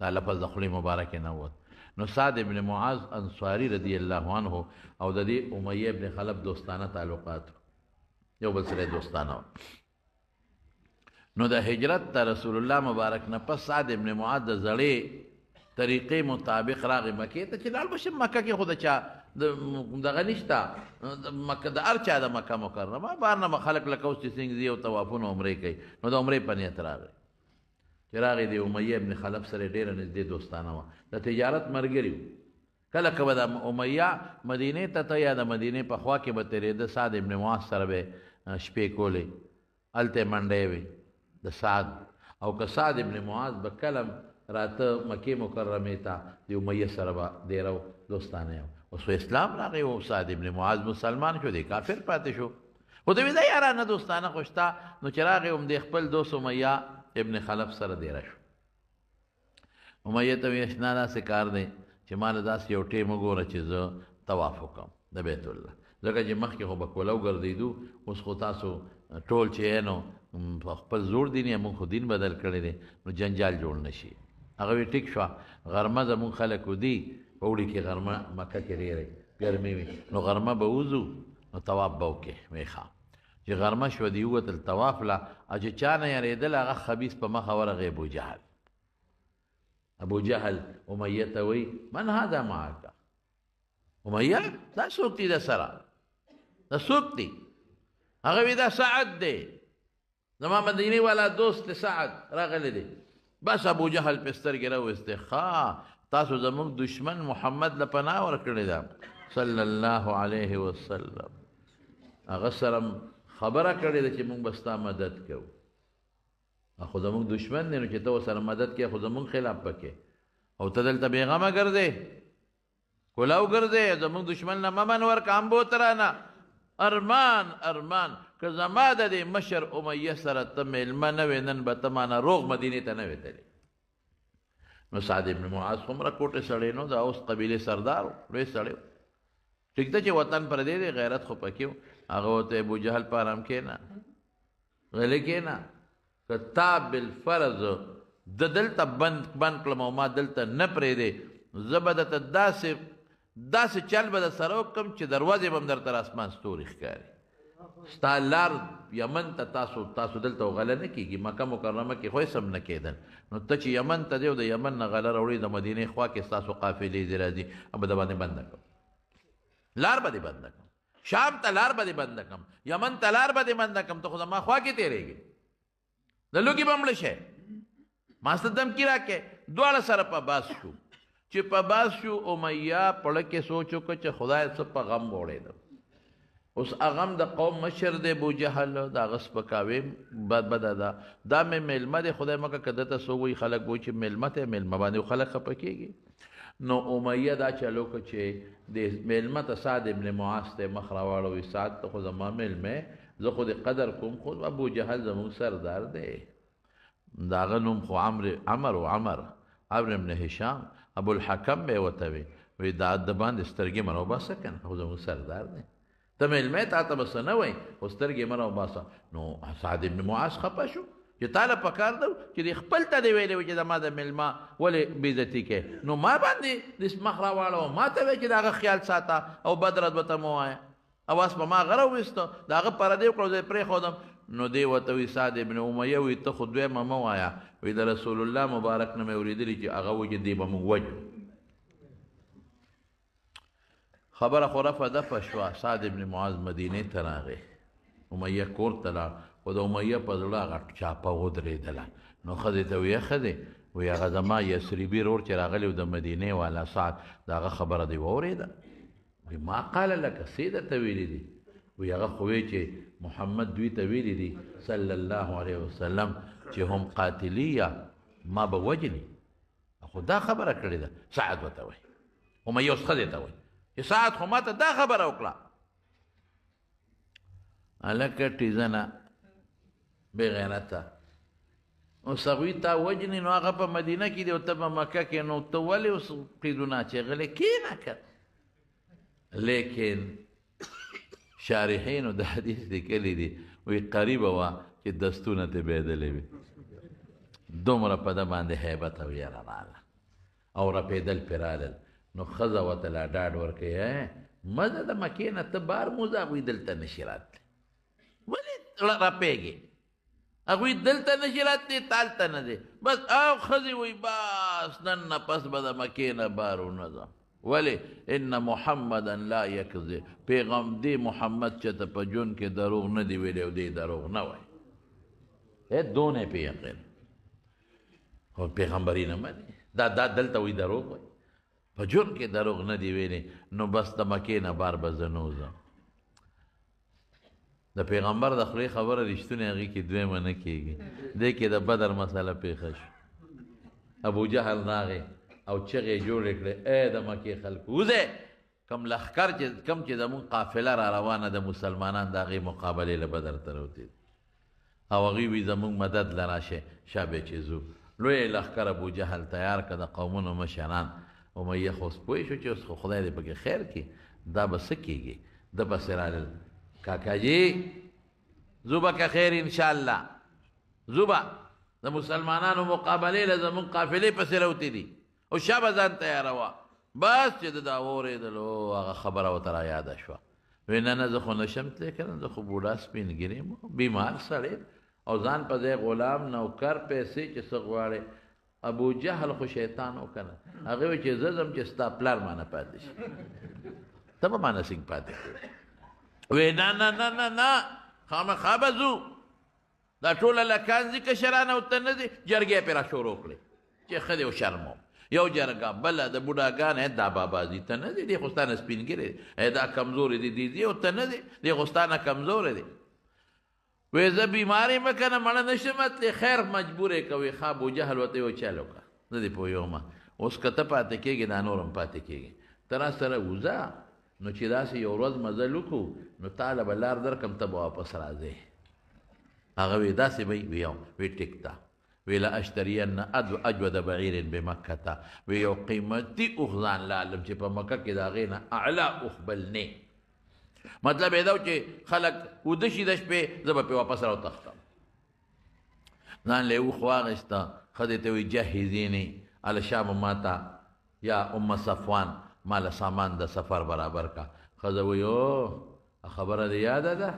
دا لفظ د خولې مبارکې نه ووت نو سعد ابن معاذ انصاري رضی الله عنه او د دې امیه ابن خلف دوستانه تعلقات یو بل سره دوستانه نو د هجرت ته رسول الله مبارک نه پس سعد ابن معاذ د زړې طریقې مطابق راغی مکې ته چې لاړ به شم مکه کې خو د چا دغه نشته مکه د هر چا د مکه مکرمه بهر نه خلک لکه اوس چې څنګه ځي او طوافونه عمرې کوي نو د عمرې په نیت راغی چې راغی د امیه ابن خلف سره ډېره نږدې دوستانه وه د تجارت ملګري وو کله که به د امیه مدینې ته ته یا د مدینې په خوا کې به تېرېده سعد ابن معاذ سره به شپې کولې هلته منډې وې د سعد او که سعد ابن معاذ به کله راته مکې مکرمې ته د امیه سره به ډېره دوستانه یم. اوس اسلام راغی او سعد ابن معاذ مسلمان شو، دی کافر پاتې شو. خو دوی دا یارانه دوستانه خو شته. نو چې راغی هم د خپل دوست امیه ابن خلف سره ډېره شو. امیه ته ویې اشنا داسې کار دی چې ما له داسې یو ټیم وګوره چې زه طواف وکړم د بیت الله، ځکه چې مخکې خو به کوله وګرځېدو، اوس خو تاسو ټول چې نو په خپل زوړ دین یې موږ خو دین بدل کړی دی، نو جنجال جوړ نه شي. هغه وی ټیک شوه. غرمه زمونږ خلک ودي په اوړي کې غرمه مکه کې ډېرې ګرمي وي، نو غرمه به وځو نو طواف به وکړې. وایي ښه. چې غرمه شوه دی ووتل طواف له، او چې چا نه یارېدل هغه خبیث په مخه ورغی ابوجهل. ابوجهل امیه ته وایي من هذا معک؟ امیه دا څوک دی در سره؟ دا څوک دی؟ هغه وی دا سعد دی، زما مدینې والا دوست سعد راغلی دی. بس ابوجهل په سترګې راویستې، ښه تاسو زموږ دشمن محمد له پناه ورکړې ده صلی الله علیه وسلم. هغه سره خبره کړې ده چې موږ به ستا مدد کوو. خو زموږ دشمن دی، نو چې ته ورسره مدد کوې خو زموږ خلاف پکې، او ته دلته بېغمه ګرځې، کولاو ګرځې، زموږ دشمن نه مه من ورکه هم بوترانه. ارمان ارمان که زما د دې مشر امیه سره ته میلمه نه وې، نن به ته مانه روغ مدینې ته نه وې تللی. نو سعد ابن معاذ څومره کوټې سړی نو د اوس قبیلې سردار و، لوی سړی و. ټیک ده چې وطن پردی دی، غیرت خو پکې و. هغه ورته ابوجهل په ارام کښېنه، غلی کښېنه، که تا بالفرض د دلته بند کړم او ما دلته نه پرېږدې، زه به درته داسې چل به در سره وکړم چې دروازې به هم در تر اسمان ستوري ښکاري. ستا لار یمن ته تاسو دلته غله نه کېږي، مکه مکرمه کې خو هېڅ هم نه کېدل. نو ته چې یمن ته دی او د یمن نه غله راوړې د مدینې خوا کې ستاسو قافلې ځې راځي، به د باندې بنده کړم، لار به دې بنده کړم، شام ته لار به دې بنده کړم، یمن ته لار به دې بنده کړم، ته خو زما خوا کې تېرېږې، د لوګي به مړه شې. ما سته دمکي راکې. دواړه سره په باس شو. چې په باس شو امیه پړه کې سوچ وکړه چې خدای څه په غم وړېده. اوس هغه هم د قوم مشر دی ابوجهل، د هغه سپکاوی بده ده. دا مې میلمه دی، خدای مکه که دته څه وایي خلک وایي چې میلمه ته میلمه باندې خلک خفه کېږي. نو امیه دا چلو که چې د میلمه ته سعد ابن معاذ ته مخ راواړوي، سعد ته خو زما میلمه، زه خو د قدر کوم، خو ابوجهل زموږ سردار دی. د هغه نوم خو عمر ابن هشام ابوالحکم به یې ورته وی دا د باندې سترګې مه راوباسه که نه، خو زموږ سردار دی. ته میلمه تا ته به څه نه وایي، خو سترګې مه راوباسه. نو سعد ابن معاذ خفه شو چې تا له پکار ده چې د خپل ته دې ویلی وي چې زما د میلمه ولې بېزتي کوې، نو ما باندې د مخ راواړوه، ما ته وایي چې د هغه خیال ساته او بد رد به ته مه وایه. اواز په ما غره وویسته، د هغه پردې وکړه، زه یې پرېښودم. نو دی ورته وایي سعد ابن امیه وایي ته خو دویمه مه وایه، وایي د رسول الله مبارک نه مې اورېدلي چې هغه وایي چې دی به موږ وجو. خبره خو رفع دفع شوه. سعد ابن معاذ مدینې ته راغی، امیه کور ته لاړ، خو د امیه په زړه هغه چاپه ودرېدله. نو ښځې ته وایي ښځې، وایي هغه زما یثربي رور چې راغلی و د مدینې والا سعد، د هغه خبره دې واورېده؟ وایي ما قال لکه څه درته ویلي دي؟ وایي هغه خو وایي چې محمد دوی ته ویلي دي صلی الله علیه وسلم چې هم قاتلیه، ما به وجني. خو دا خبره کړې ده. سعد ورته وایي، امیه اوس ښځې ته وایي چې سعد خو ما ته دا خبره وکړه. هلکه ټیزنه بې غیرته، اوس هغوی تا وجني، نو هغه په مدینه کې دی او ته په مکه کې، نو ته ولې اوس قیدونه اچېغلې کښېنه که. لیکن شارحینو د حدیث لیکلي دي، وایي قریبه وه چې دستونه ترې بېدلې وي، دومره په ده باندې هیبت او یره راغله او رپېدل پرې رالل. نو ښځه ورته لا ډاډ ورکوي، مزه د مکې نه ته بار موزه، هغوی دلته نشي راتلی، ولې رپېږې؟ هغوی دلته نشي راتلی، تالته نه دی. بس او ښځې وایي بس نن نه پس به د مکې نه بار ونه ځم. ولې؟ ان محمدا لا یکذب، پیغام دی محمد چې ته په ژوند کې دروغ نه دی ویلی او دی دروغ نه وایي. دونه پې یقین، خو پیغمبري نه مني. دا دلته وایي دروغ وایي، په ژوند کې دروغ نه دی ویلی، نو بس د مکې نه بار به زه نه وځم. د پیغمبر د خولې خبره رښتونې، هغې کې دویمه نه کېږي. دې کې د بدر مسله پېښه شوه. ابو جهل راغی او چغې جوړې کړې ای د مکې خلکو وځئ کم لښکر چې کم چې زمونږ قافله را روانه د مسلمانان د هغې مقابلې له بدر ته راوتې او هغوی وي زمونږ مدد له راشئ شابې چې ځو لوی لښکر ابو جهل تیار که د قومونو مشران امیه خو اوس پوه شو چې اوس خو خدای دې پکې خیر کړي دا به څه کېږي ده پسې رالل کاکاجي زو به که خیر انشاءالله زو به د مسلمانانو مقابلې له زمونږ قافلې پسې راوتې دي او شا به ځان تیاروه بس چې د دا واورېدلو هغه خبره ورته را یاده شوه وی نه نه زه خو نشم تللی که نه زه خو بوډا سپین ږیری یم بیمار سړی او ځان په ځای غلام نوکر پیسې چې څه غواړې ابو جهل خو شیطان و که نه هغې وی چې زه ځم چې ستا پلار مانه پاتې شي ته به مانه څنګه پاتې کړې وی نه نه نه نه نه خامخا به ځو دا ټوله لکان ځي کشران او ته نه دي جرګې پې را شروع کړې چې ښه دی وشرموم یو جرګه بله د بوډاګانې دا بابازي ته نه دی دی خو ستا نه سپین ږیری دی دا کمزورې دي دی او ته نه دی دی خو ستا نه کمزوری دی وی زه بیمار یم که نه مړه نشم تللی خیر مجبور یې کوي ښه ابوجهل ورته یو چل وکړه زه دې پوهېږم اوس که ته پاتې کېږې دا نور هم پاتې کېږي ته را سره وځه نو چې داسې یو ورځ مزل وکړو نو تاله به لار درکړم ته به واپس راځې هغه وی داسې به وي وی ټیک ده وی لاشترین اجود بعیر بمکه وی یو قیمتي اوښ ځان لالم چې په مکه کې د هغې نه اعلی اوښ بل نه مطلب یې دا چې خلک وده شي د شپې زه به پرې واپس راوتښتم ځان له یې اوښ واخېسته ښځې ته وایي جهزینې الشام ماته یا ام صفوان ما له سامان د سفر برابر کا ښځه وایي او خبره دې یاده ده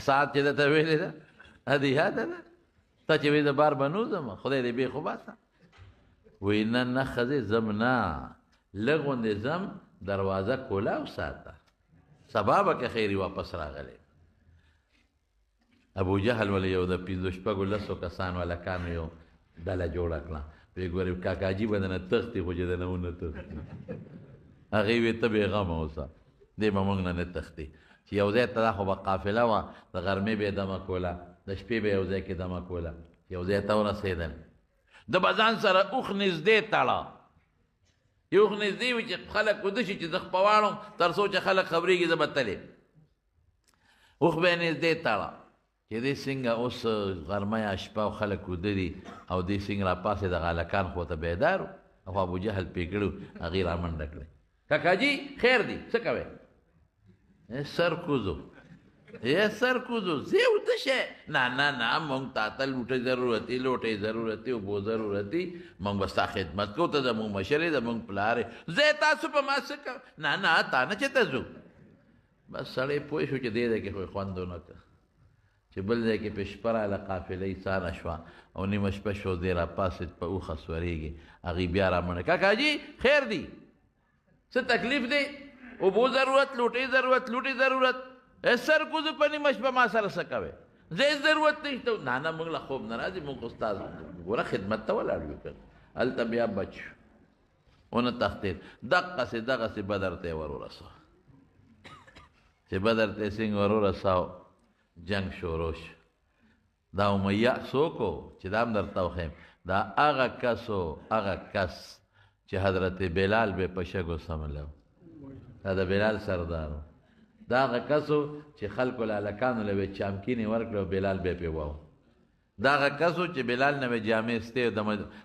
ساعت چې درته ویلې ده دې یاده ده تا چې وایي د بار به نو ځم خدای دې بې خو باسه وایي نه نه ښځې ځم نه لږ غوندې ځم دروازه کولاو ساته سبا به که خیري واپس راغلی ابو جهل ولې یو د پنځو شپږو لسو کسانو هلکانو یو ډله جوړه کړه ویې ګورې کاکاجي به دنه تښتي خو چې دنه ونه تښتي هغې ویې ته بېغمه اوسه دی به موږ نه نه تښتي چې یو ځای ته دا خو به قافله وه د غرمې به یې دمه کوله د شپې به یو ځای کې دمه کوله یو ځای ته ورسېدل د به ځان سره اوښ نږدې تړه یو خو نږدې وي چې خلک وده شي چې زه خپه واړم تر څو چې خلک خبرېږي زه به تلې اوښ به یې نږدې تړه چې دې څنګه اوس غرمه یا شپه او خلک وده دي او دې څنګه راپاسې دغه هلکان خو ته بیدار و او ابوجهل پې کړي هغې را منډه کړې کاکاجي خیر دی څه کوې سر کوزو سر کوزو زه وده شی نه نه نه مونږ تا ته لوټۍ ضرورتي لوټۍ ضرورتي اوبو ضرورتي مونږ به ستا خدمت کوو ته زمونږ مشر یې زمونږ پلار یې زه تاسو په ما څه کوم نه نه تا نه چې ته ځو بس سړی پوه شو چې دې ځای کې خو یې خوند ونه کړ چې بل ځای کې پې شپه راله قافله یې سانه شوه او نیمه شپه شو دی راپاسېد په اوښه سورېږي هغې بیا را منډه کاکاجي خیر دی څه تکلیف دی اوبو ضرورت لوټۍ ضرورت لوټۍ ضرورت سر کوزو په نیمه شپه ما سره څه کوې زه ضرورت نشته نه نه موږ له خوب نه راځي موږ خو ستا ګوره خدمت ته ولاړ یو که هلته بیا بچ شو ونه تښتېد دقسې دغسې بدر ته یې ور ورسوه چې بدر ته یې څنګه ور ورساو جنگ شروع شو دا امیه څوک و چې دا هم درته وښیم دا هغه کس و هغه کس چې حضرت بلال به په شګو سملی دا د بلال سردار و دا هغه کس و چې خلکو له هلکانو له به چامکینې ورکړه او بلال به یې پې واو دا هغه کس و چې بلال نه به جامې ستې د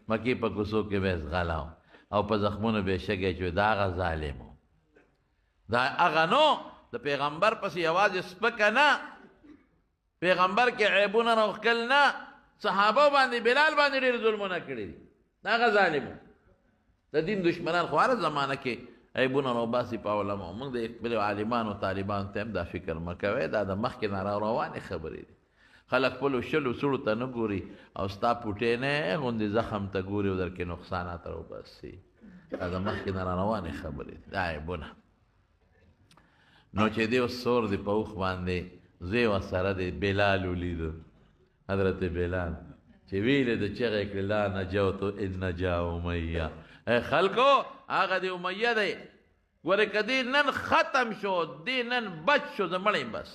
مکې په کوڅو کې به یې ځغلاو او په زخمونو به یې شګی چې دا هغه ظالم و دا هغه نو د پیغمبر پسې یوازې سپکه نه پیغمبر کې عیبونه راوښکل نه صحابه باندې بلال باندې ډېر ظلمونه کړي دي دا هغه ظالم و د دین دشمنان خو هره زمانه کې عیبونه راوباسي په علماو موږ د خپلو عالمانو طالبانو ته هم دا فکر مه کوئ دا د مخکې نه راروانې خبرې دي خلک خپلو شلو سړو ته نه ګوري او ستا پوټې نه غوندې زخم ته ګوري او در کې نقصانات راوباسي دا د مخکې نه راروانې خبرې دي دا عیبونه نو چې دی اوس سور دی په اوښ باندې زوی ورسره دی بلال ولیدو حضرت بلال چې ویلې د چغې کړې لا نجوت ان نجا امیه خلکو هغه دی امیه دی ګورې که دی نن ختم شو دی نن بچ شو زه مړی بس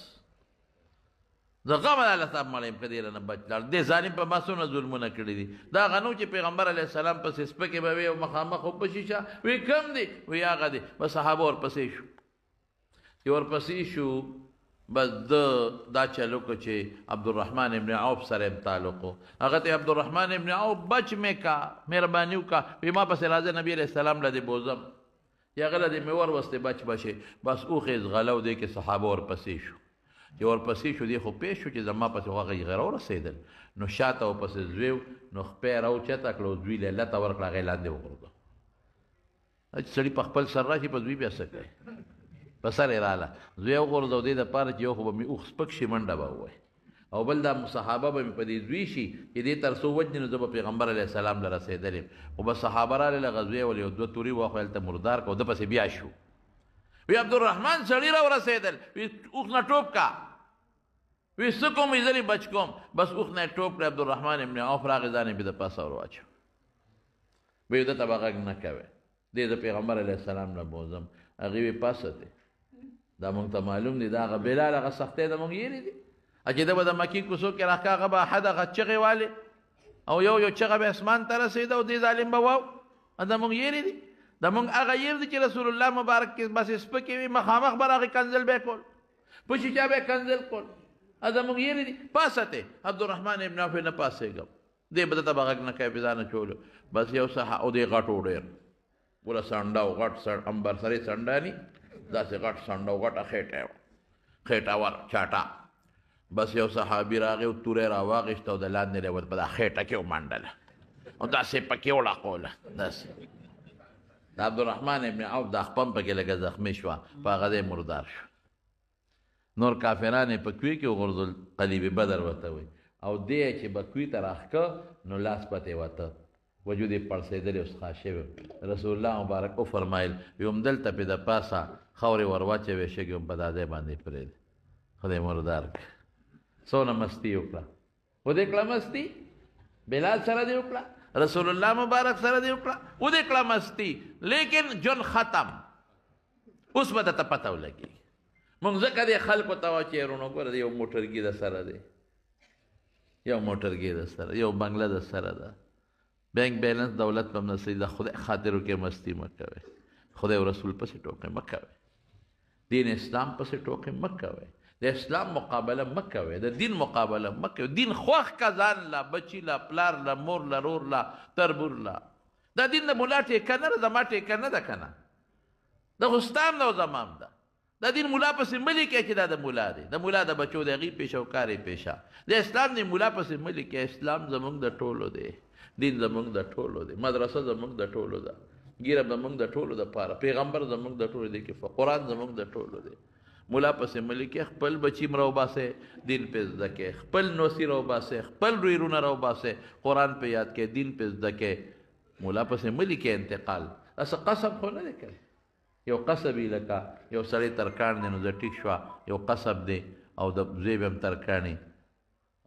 زه غم الله صاحب مړی یم که دې رانه بچ لاړ دې ظالم په ما څونه ظلمونه کړي دي دا هغه نو چې پیغمبر علیه السلام پسې سپکې به وې او مخامخ په شیشه وی کم دی وی هغه دی بس صحابه ورپسې شو چې ورپسې شو بس دا چلو که چې عبدالرحمن ابن عوف سره تعلق و هغه ته عبدالرحمن ابن عوف بچ مې کا مهرباني وکړه وی ما پسې راځه نبي علیه السلام له دې بوزم یا هغه له دې مې وروستې بچ بشې بس اوخیز غلو دی کې صحابه ورپسې شو چې ورپسې شو دی خو پېښ شو چې زما پسې هغه غره ورسېدل نو شاته ورپسې زوی نو خپې راوچته کړه زوی له لته ورکړه هغې لاندې وغورځه چې سړي په خپل سر راشي په زوی بیا څه کوي په سر یې راله زوی وغورځو دې دپاره چې یو خو به مې اوښ سپک شي منډه به ووایي او بل دا صحابه به مې په دې زوی شي چې دې تر څو وجنې نو زه به پیغمبر علیه السلام له رسېدلی یم خو به صحابه راغلې له غزوې ول یو دوه تورې واخو هلته مردار کړه ده پسې بیا شو وی عبدالرحمن سړي را ورسېدل وی اوښ نه ټوپ کا وی څه کوم وی زه بچ کوم بس اوښ نه یې ټوپ کړه عبدالرحمن ابن عوف راغی ځان یې بې د پاسه ور واچو وی ده ته به غږ نه کوې دې د پیغمبر علیه السلام نه بوزم هغې وی پاسه دی دا مونږ ته معلوم دی دا هغه بلال هغه سختۍ د مونږ یېرې دي چې ده به د مکې کوڅو کې راښکه هغه به حد هغه چغې والې او یو یو چغه به اسمان ته رسېده او دې ظالم به واو دا مونږ یېرې دي دا مونږ هغه یېر دي چې رسول الله مبارک کې بس سپکې وي مخامخ به راغې کنزل به یې کول په شیشه به یې کنزل کول دا مونږ یېرې دي پاسه ته عبدالرحمن ابن عوف نه پاسېږم دې به ده ته به غږ نه کوي په ځانه چولو بس یو څه او دې غټ و ډېر پوره سنډه او غټ امبر سرې سنډاني داسې غټ سنډه او غټه خېټه وه خېټه ور چاټه بس یو صحابي راغی او توره را واغېسته او د لاندې نه په دا خېټه کې ومنډله او داسې پکې وړقوله داسې د عبدالرحمن ابن عوف دا خپم پکې لږه زخمي شوه په هغه دی مردار شو نور کافران یې په کوی کې وغورځول قلیب بدر ورته وایي او دی چې به کوی ته راښکه نو لاس پتې وته وجود یې پړسېدلی اوس خا شوی رسول الله مبارک وفرمایل وي همدلته پې د پاسه خاورې ور واچوې شګې هم په دا ځای باندې پرېږدي خدای مردار کړه څونه مستي وکړه ودې کړه مستي بلال سره دې وکړه رسول الله مبارک سره دې وکړه ودې کړه مستی لیکن جون ختم اوس به درته پته ولګېږي مونږ ځکه دې خلکو ته وایو چې یارونو ګوره یو موټرګي د سره دی یو موټرګي د سره یو بنګله د سره ده بینک بیلنس دولت په نصیب د خدای خاطرو کې مستی مه کوئ خدای او رسول پسې ټوکې مه کوئ دین اسلام پسې ټوکې مه کوئ د اسلام مقابله مه کوئ د دین مقابله مه کوئ دین خوښ که ځان له بچي له پلار له مور له رور له تربور له دا دین د ملا ټیکه نه ده زما ټیکه نه ده که نه د خو ستا هم ده او زما هم ده دا دین ملا پسې مه لیکئ چې دا د ملا دی د ملا د بچو د هغې پیشه او کار یې پیشه د اسلام د ملا پسې مه لیکئ اسلام زموږ د ټولو دی دین زموږ د ټولو دی مدرسه زموږ د ټولو ده ګیره زموږ د ټولو دپاره پیغمبر زموږ د ټولو دی کې قرآن زموږ د ټولو دی ملا پسې مه لیکئ خپل بچي م راوباسئ دین پې زده کئ خپل نوسي راوباسئ خپل رویرونه راوباسئ قرآن پې یاد کئ دین پې زده کئ ملا پسې مه لیکئ انتقال داسې قصب خو نه دی کوي یو قصب یې لکه یو سړی ترکاڼ دی نو زه ټیک شوه یو قصب دی او د زوی به هم ترکاڼي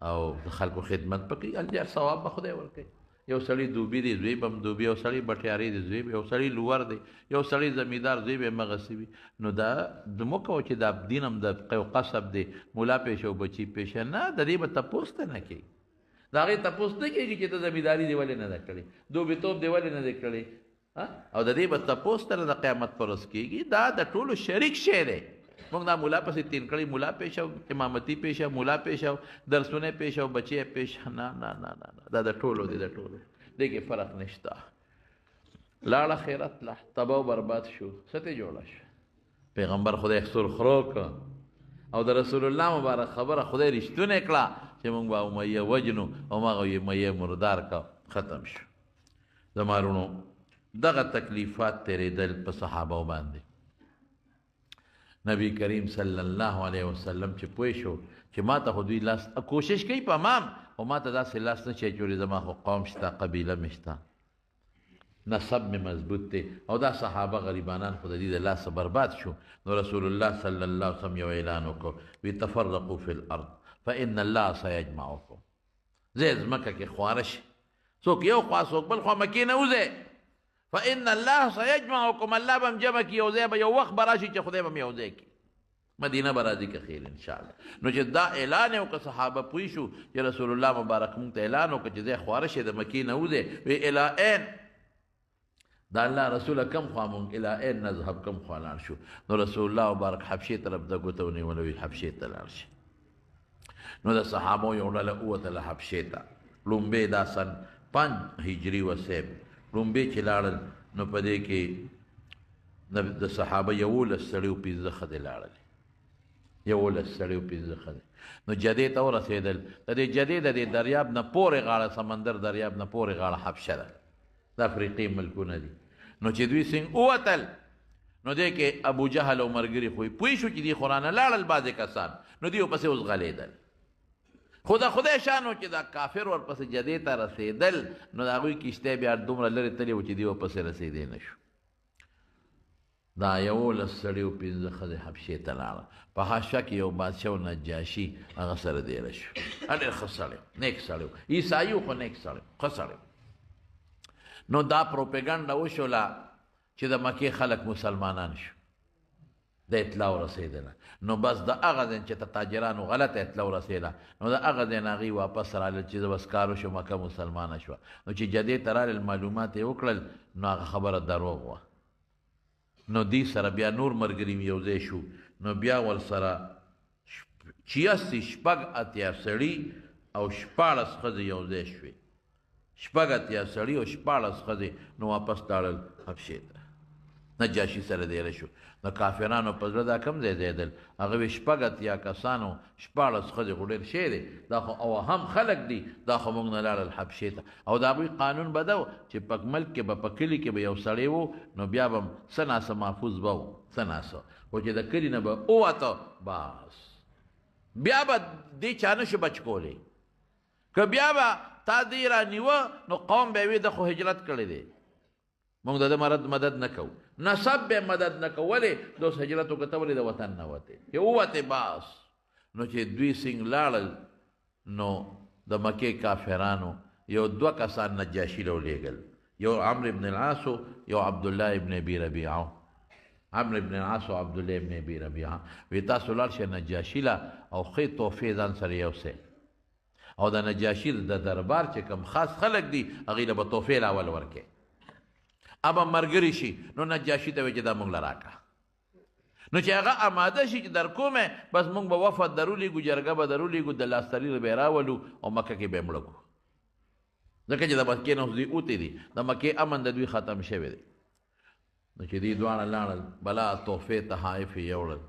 او د خلکو خدمت پکې الجار ثواب به خدای ورکوي یو سړی دوبي دی زوی به هم دوبي یو سړی بټیاري دی زوی به یو سړی لور دی یو سړی زمیندار زوی به مغسي وي نو دا مه کوه چې دا دین هم د یو قصب دی ملا پیشه او بچي پیشه نه د دې به تپوس ته نه کوي د هغې تپوس نه کېږي چې ته زمینداري دې ولې نه ده کړې دوبیتوب دې ولې نه دی کړی او د دې به تپوس ته د قیامت پر ورځ کېږي دا د ټولو شریک شی دی موږ دا ملا پسې تین کړی ملا پیشه او امامتي پیشه مولا پیشه او درسونه پیشه او بچی پیشه نه نه نه نه دا د ټولو دی د ټولو دې کې فرق نشته لاړه خیرت له تباه و برباد شو څه ته جوړه شو پیغمبر خدای سرخرو کړه او د رسول الله مبارک خبره خدای رښتونه کړه چې موږ به امیه وجنو او ما امیه مردار کړه ختم شو زمارونو دغه تکلیفات تیرېدل په صحابه باندې نبی کریم صلی الله علیه وسلم چې پوه شو چې ما ته خو دوی لاس کوشش کوي په مام او ما ته داسې لاس نه چې جوړې زما خو قوم شته قبیله مې شته نسب مې مضبوط دی او دا صحابه غریبانان خو د دې د لاسه برباد شو نو رسول الله صلی الله علیه وسلم یو اعلان وکړو وی تفرقوا فی الارض فان الله سیجمعکم ځئ ځمکه کې خواره شي څوک یو خوا څوک بل خوا مکې نه وځئ فإن الله سيجمعكم الله بم جمع کی یو ځای به یو وخت به راشي چې خدای به م یو ځای کړي مدینه به راځي که خیر انشاءالله. نو چې دا اعلان یې وکړه صحابه پوه شو چې رسول الله مبارک مونږ ته اعلان وکړه چې دی خواره شي د مکې نه وځې وی الائین دا الله رسوله کم خوا مونږ الائین نذهب کم خوا لاړ شو. نو رسول الله مبارک حبشې طرف د ګوته ونیوله وی حبشې ته لاړ شي. نو د صحابو یو ډله ووتله حبشې ته لومبې دا سن 5 هجري وسیب لومبې چې لاړل نو په دې کې د صحابه 11 سړي او 15 ښځې لاړلې 11 سړي او 15 ښځې. نو جدې ته ورسېدل د دې جدې د دې دریاب نه پورې غاړه سمندر دریاب نه پورې غاړه حبشه ده د افریقې ملکونه دي. نو چې دوی څنګه ووتل نو دې کې ابو جهل او مرګري خو پوه شو چې دې خورانه لاړل بعضې کسان نو دوی ورپسې اوس غلېدل. خو د خدای شان و چې دا کافر ورپسې جدې ته رسېدل نو د هغوی کښتۍ بیا دومره لرې تللې و چې دوی ورپسې رسېدی نه شو. دا 11 سړي او 15 ښځې حبشې ته لاړه. په حاشا کې یو بادشاه و نجاشي هغه سره دیره شو. ډېر ښه سړی نیک سړی و عیسایي و خو نیک سړی ښه سړی. نو دا پروپیګنډه وشوله چې د مکې خلک مسلمانان شو د اطلاع ورسېدله. نو بس د هغه ځای چې د تاجرانو غلطه اطلاع ورسېده نو د هغه ځای نه هغوی واپس رالل چې زه بس کار وشو مکه مسلمانه شوه. نو چې جدې ته رالل معلومات یې وکړل نو هغه خبره دروغ وه. نو دی سره بیا نور ملګري یو ځای شو نو بیا ورسره 86 سړي او 14 ښځې یو ځای شوې 86 سړي او 14 ښځې نو واپس لاړل حبشې ته نجاشي سره دیره شو. نو کافرانو په زړه دا کم ځای ځایدل هغه وی 86 کسانو 14 ښځې خو ډېر شی دی دا خو او هم خلک دي دا خو موږ نه لاړل حبشې ته. او د هغوی قانون به ده چې په ملک کې به په کلي کې به یو سړی و نو بیا به څه ناسه محفوظ به و څه ناسه خو چې د کلي نه به ووته بس بیا به دې چا نه شو بچ کولی. که بیا به تا دې رانیوه نو قوم به یې وي ده خو هجرت کړی دی مونږ د ده مدد نه کوو نسب به مدد نه کوو ولې د اوس هجرت وکړه ته ولې د وطن نه وتې چې ووتې بس. نو چې دوی څنګه لاړل نو د مکې کافرانو یو 2 کسان نجاشي له ولېږل یو عمرو بن العاص یو عبدالله ابن ابي ربیعه. عمرو بن العاص او عبدالله ابن ابي ربیعه وی تاسو لاړ شئ نجاشي له او ښې تحفې ځان سره یوسئ او د نجاشي د دربار چې کوم خاص خلک دي هغوی له به تحفې لاول ورکړئ ابا مرګري شي نو نجاشي ته وایي چې دا موږ له راکړه. نو چې هغه آماده شي چې در کومې بس موږ به وفد درولیږو جرګه به درولیږو د لاستریر به یې راولو او مکه کې به یې مړه کړو ځکه چې د مکې نه اوس دوی اوتې دي د مکې امن د دوی ختم شوی دی. نو چې دوی دواړه لاړل بلا تحفې تحایف یې یوړل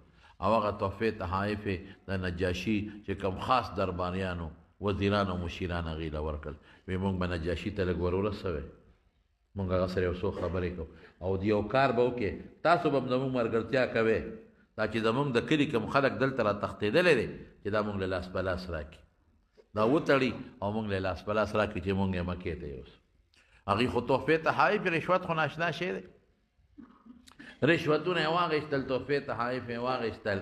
او هغه تحفې تحایف یې د نجاشي چې کوم خاص درباریانو وزیران او مشیران هغوی له ورکړل. وایي موږ به نجاشي ته لږ ور ورسوئ مونږ هغه سره یو څو خبرې کوو او د یو کار به وکړې تاسو به زموږ ملګرتیا کوئ دا چې زموږ د کلي کوم خلک دلته را تښتېدلی دی چې دا مونږ له لاس په لاس راکړي دا وتړي او مونږ له لاس په لاس راکړي چې مونږ یې مکې ته یوسو. هغوی خو تحفې تحایف رشوت خو ناشنا شی دی رشوتونه یې واخېستل تحفې تحایف یې واخېستل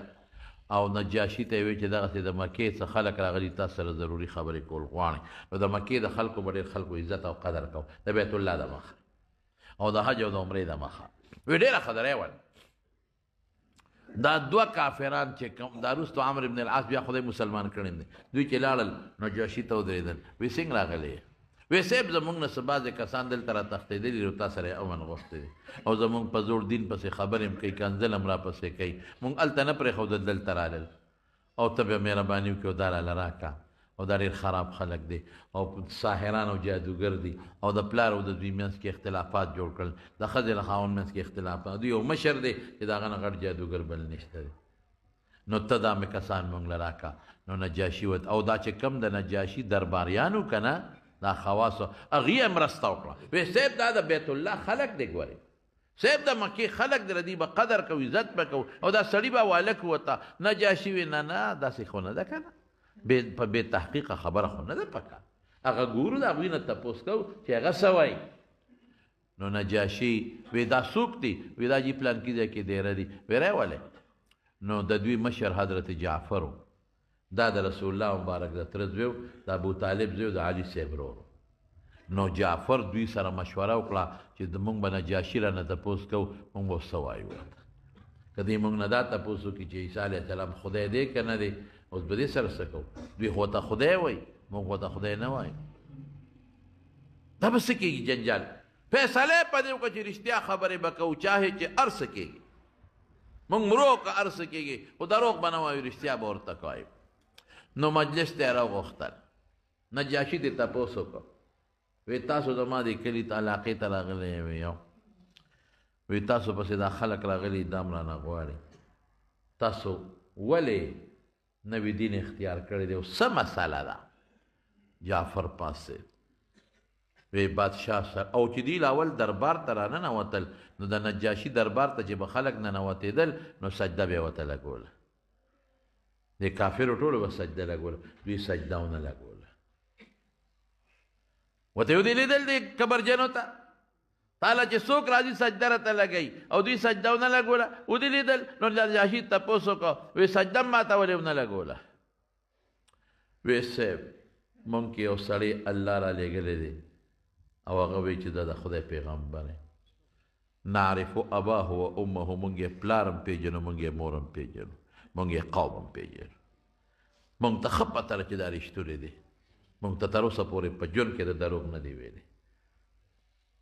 او نجاشي ته یې ویل چې دغسې د مکې څه خلک راغلي تاسو سره ضروري خبرې کول غواړئ نو د مکې د خلکو به ډېر خلکو عزت او قدر کوو د بیت الله د مخه او د حج او د عمرې د مخه وی ډېره خدرۍ ول. دا 2 کافران چې کوم دا وروستو عمرو بن العاص بیا خدای مسلمان کړی دی دوی چې لاړل نجاشي ته ودرېدل وی څنګه راغلی وی صاحب زموږ نه څه بعضې کسان دلته را تښتېدلي دي تا سره یې امن غوښتی دی او زموږ په زوړ دین پسې خبرې هم کوي کنځل هم را پسې کوي مونږ هلته نه پرېښودل دلته رالل او ته بیا مهرباني وکړې او دا راله راکړه او دا ډېر خراب خلک دی او ساحران او جادوګر دي او د پلار او د دوی منځ کې اختلافات جوړ کړل د ښځې له خاوند منځ کې اختلافات دوی یو مشر دی چې د هغه نه غټ جادوګر بل نشته دی نو ته دا مې کسان مونږ له راکړه نو نجاشي وت او دا چې کم د نجاشي درباریانو که نه دا خواصو هغوی یې مرسته وکړه وی صاحب دا د بیت الله خلک دی ګورې صاحب د مکې خلک دی ردي به قدر کوو عزت به کوو او دا سړي به والک وته نجاشي وی نه نه داسې خو نه ده که نه په بې تحقیقه خبره خو نه ده پکار هغه ګورو د هغوی نه تپوس کوو چې هغه څه وایي نو نجاشي وی دا څوک دي وی دا جي پلانکي ځای کې دیره دي وی ولې نو د دوی مشر حضرت جعفر و دا د رسول الله مبارک د تره زوی د ابو طالب زوی د علي صاحب ورور نو جعفر دوی سره مشوره وکړه چې موږ به نجاشي رانه تپوس کوو موږ به څه وایو که دې موږ نه دا تپوس وکړي چې عیسی علیه السلام خدای دی که نه دی اوس به دې سره څه کوو دوی خو ته خدای وایي موږ خو ته خدای نه وایو دا به څه کېږي جنجال فیصله په دې وکړه چې رښتیا خبرې به کوو چاهې چې هر څه کېږي موږ مرو که هر څه کېږي خو دروغ به نه وایو رښتیا به ورته کوایو نو مجلس ته یې راوغوښتل نجاشي دې تپوس وکړه وی تاسو زما دې کلي ته علاقې ته راغلی یو وی تاسو پسې دا خلک راغلي دام رانه غواړي تاسو ولې نوي دین اختیار کړی دی او څه مسله ده جعفر پاسې وی بادشاه سره او چې دوی اول دربار ته راننوتل نو د نجاشي دربار ته چې به خلک ننوتېدل نو سجده به یې ورته لګوله د کافرو ټولو به سجده لګوله دوی سجده ونه لګوله ورته یې لیدل د کبرجنو ته تاله چې څوک راځي سجده راته لګوي او دوی سجده ونه لګوله ودې لیدل نو نجاشي تپوس وکړه وی سجده هم ماته ولې ونه لګوله وی صاحب مونږ کې یو سړی الله را لېږلی دی او هغه وی چې دا د خدای پیغمبر دی نعرفو اباه و امه مونږ یې پلار هم پېژنو مونږ یې مور هم پېژنو مونږ یې قوم هم پېژنو مونږ ته ښه پته ده چې دا رښتونی دی مونږ ته تر اوسه پورې په ژوند کې د دروغ نه دی ویلی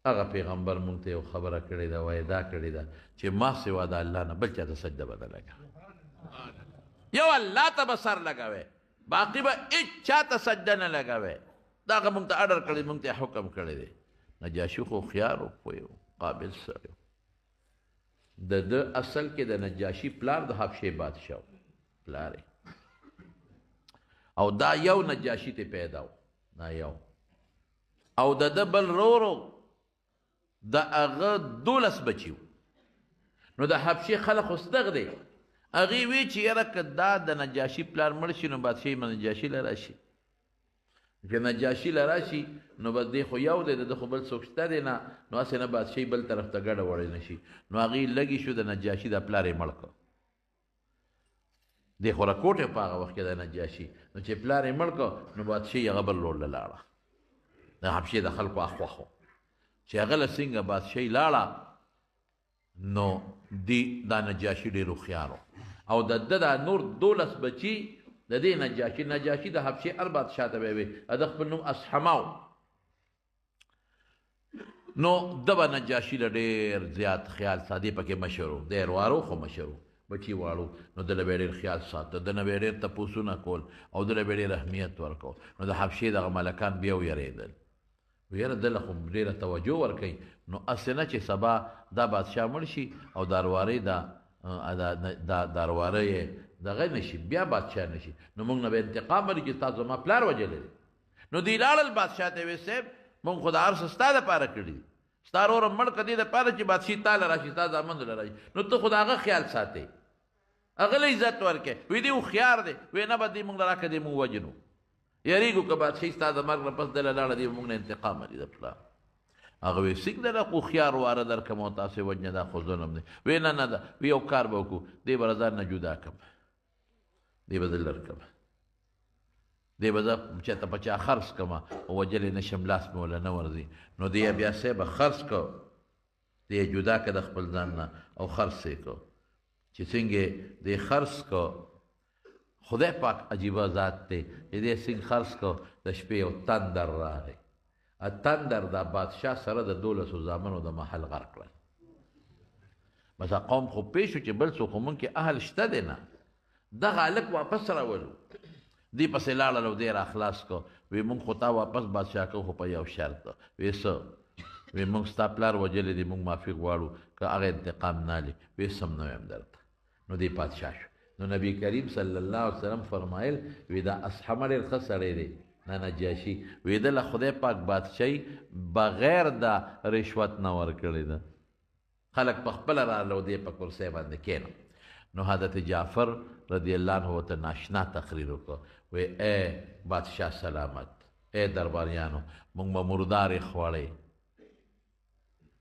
هغه پیغمبر مونږ ته یو خبره کړې ده وعده کړې ده چې ما سوا د الله نه بل چا ته سجده به نه لګوې یو الله ته به سر لګوې باقي به هېڅ چا ته سجده نه لګوې دا هغه مونږ ته اډر کړی مونږ ته حکم کړی دی نجاشي خو هوښیار و پوه و قابل سړی و د ده اصل کې د نجاشي پلار د حبشې بادشاه و پلار او دا یو نجاشي ته پیدا و دا یو او د ده بل ورو د هغه 12 بچي و نو د حبشې خلک خو ستغ دی هغې وی چې یاره که دا د نجاشي پلار مړ شي نو بادشاهي به نجاشي له راشي که نجاشي له راشي نو به دی خو یو دی د ده خو بل څوک شته دی نه نو هسې نه بادشاهي بل طرف ته ګډه وړی نه شي نو هغې لږې شو د نجاشي دا پلار یې مړ کړ دی خو راکوټ یې په هغه وخت کې د نجاشي نو چې پلار یې مړ کړ نو بادشاهي هغه بل لور له لاړه د حبشې د خلکو اخوخ و چې هغه له څنګه بادشاهي لاړه نو دی دا نجاشي ډېر هوښیار او د ده دا نور 12 بچي د دې نجاشي د حبشې هر بادشاه ته به یې وي د خپل نوم اصحمه نو ده به نجاشي له ډېر زیات خیال ساتي پکې مشر و ډېر وارو خو مشر و بچي واړو نو ده له به یې ډېر خیال ساته ده نه به یې ډېر تپوسونه کول او ده له به یې ډېر اهمیت ورکول نو د حبشې دغه ملکان بیا ویرېدل ویره ده له خو ډېره توجه ورکوي نو هسې نه چې سبا دا بادشاه مړ شي او داروارۍ دا داروارۍ یې دغه نه شي بیا بادشاه نه شي نو موږ نه به انتقام ولي چې تاسو زما پلار وژلی دی نو دوی لاړل بادشاه ته ویې صاحب موږ خو دا هر څه ستا دپاره کړي دي ستا ورور مړ که دې دپاره چې بادشاهي تا له راشي ستا زامن له راشي نو ته خو د هغه خیال ساتې هغه له عزت ورکې وی دی هوښیار دی وی نه به دې موږ له راکړه دې موږ وجنو یریږو که بادشاهي ستا د مرګ نه پس دله لاړه دې موږ نه انتقام ولي د پلار هغه وی څنګه دله خو هوښیار واره درکړم او تاسې وجنه دا خو ظلم دی وی نه نه ده وی یو کار به وکړو دې به له ځان نه جدا کړم دې به زه لرکړم دې به زه چېرته په چا خرڅ کړم او وجلی نه شم لاس مې وله نه ورځي نو دې بیا صاحبه خرڅ کړ دې جدا کړه د خپل ځان نه او خرڅ یې کړ چې څنګه دې خرڅ کړ خدای پاک عجیبه ذات دی چې دې څنګه خرڅ کړ د شپې یو تندر راغی تندر دا بادشاه سره د 12 زامنو د محل غرق کړل بس قوم خو پېښ شو چې بل څوک خو مونږ کې اهل شته دی نه دغه هلک واپس راولو دی پسې لاړل او دی را خلاص کړ وی مونږ خو تا واپس بادشاه کوو خو په یو شرط وی څه وی مونږ ستا پلار وژلی دی مونږ معافي غواړو که هغه انتقام نه لي وی سم نه ویم درته نو دی پادشاه شو نو نبی کریم صلی الله علیه وسلم فرمایل وی دا اصحمه ډېر ښه سړی دی نه نجاشي وی ده له خدای پاک بادشاهي بغیر د رشوت نه ورکړې ده خلک په خپله راغله او دی په کرسۍ باندې کېنه نو حضرت جعفر رضی الله عنه ورته ناشنا تقریر وکړه وی ای بادشاه سلامت ای درباریانو موږ به مردارې خوړی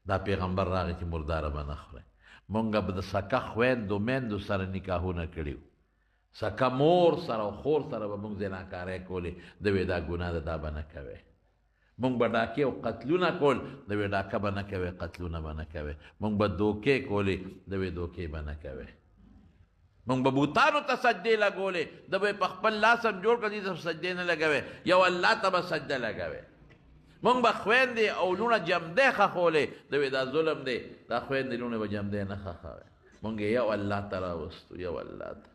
دا پیغمبر راغی چې مرداره به نه خورئ موږ به د سکه خویندو میندو سره نکاحونه کړي وو سکه مور سره او خور سره به موږ زناکارۍ کولې د وی دا ګناه ده دا به نه کوې موږ به ډاکې او قتلونه کول د وی ډاکه به نه کوې قتلونه به نه کوې موږ به دوکې کولې د وی دوکې به نه کوې مونږ به بوتانو ته سجدې لګولې د به په خپل لاس هم جوړ کړه دې ته سجدې نه لګوې یو الله ته به سجده لګوې مونږ به خویندې او لوڼه جمدې ښخولې د وې دا ظلم دی دا خویندې لوڼې به جمدې نه ښخوې مونږ یو الله ته راوستو یو الله ته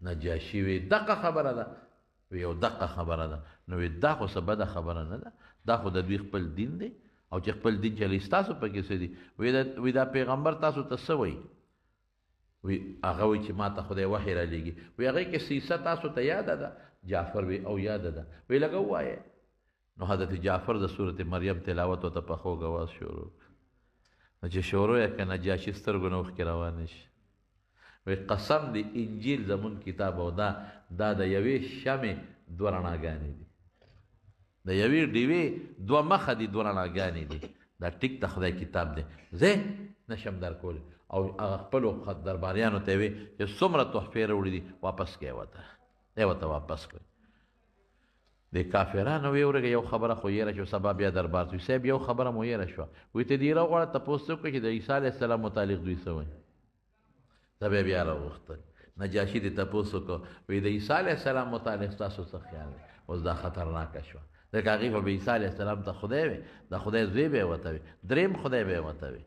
نجاشي وی دقه خبره ده یو دقه خبره ده نو وی دا خو څه بده خبره نه ده دا خو د دوی خپل دین دی او چې خپل دین چلی ستاسو پکې څه دي وی دا پیغمبر تاسو ته څه وایي وی هغه وی چې ما ته خدای وحی را لېږي وی هغې کې سیسه تاسو ته یاده ده جعفر وی او یاده ده وی لږه ووایې نو حضرت جعفر د صورت مریم تلاوت ورته په خوږ اواز شروع نو چې شروع یې که نجاشي سترګو نه اوښکې روانې شي وی قسم دی انجیل زمون کتاب او دا د یوې شمې دوه رڼاګانې دي د یوې ډیوې دوه مخه دي دوه رڼاګانې دي دا ټیک د خدای کتاب دی زه نشم در کولی او هغه خپلو درباریانو ته یې وی چې څومره تحفې راوړي دي واپس کړئ ورته دی ورته واپس کړئ د کافرانو وی ورګه یو خبره خو یېره شو سبا بیا دربار ته صاحب یو خبره مو یېره شوه وی ته دې راغواړه تپوس وکړه چې د عیسی علیه السلام متعلق دوی څه وایي ته بیا راوغوښتل نجاشي دې تپوس وکړه وی د عیسی علیه السلام متعلق ستاسو څه خیال دی اوس دا خطرناکه شوه ځکه هغې خو به عیسی علیه السلام ته خدای وی د خدای زوی به یې ورته وي درېیم خدای به یې ورته وي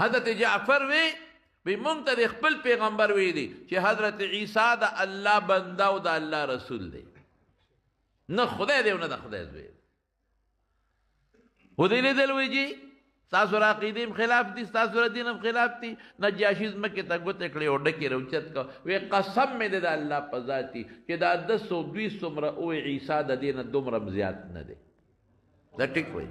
حضرت جعفر وی مونږ ته د خپل پیغمبر ویلي چې حضرت عیسی د الله بنده او د الله رسول دی نه خدای دی او نه د خدای زوی دی خو دې لیدل وی جي ستاسو را عقیدې هم خلاف دي ستاسو را دین هم خلاف دي نجاشي ځمکې ته ګوتې کړې او ډکې راوچت کړه وی قسم مې دی د الله په ذات دي چې دا 200 څومره ووایي عیسی د دې نه دومره هم زیات نه دی دا ټیک وایي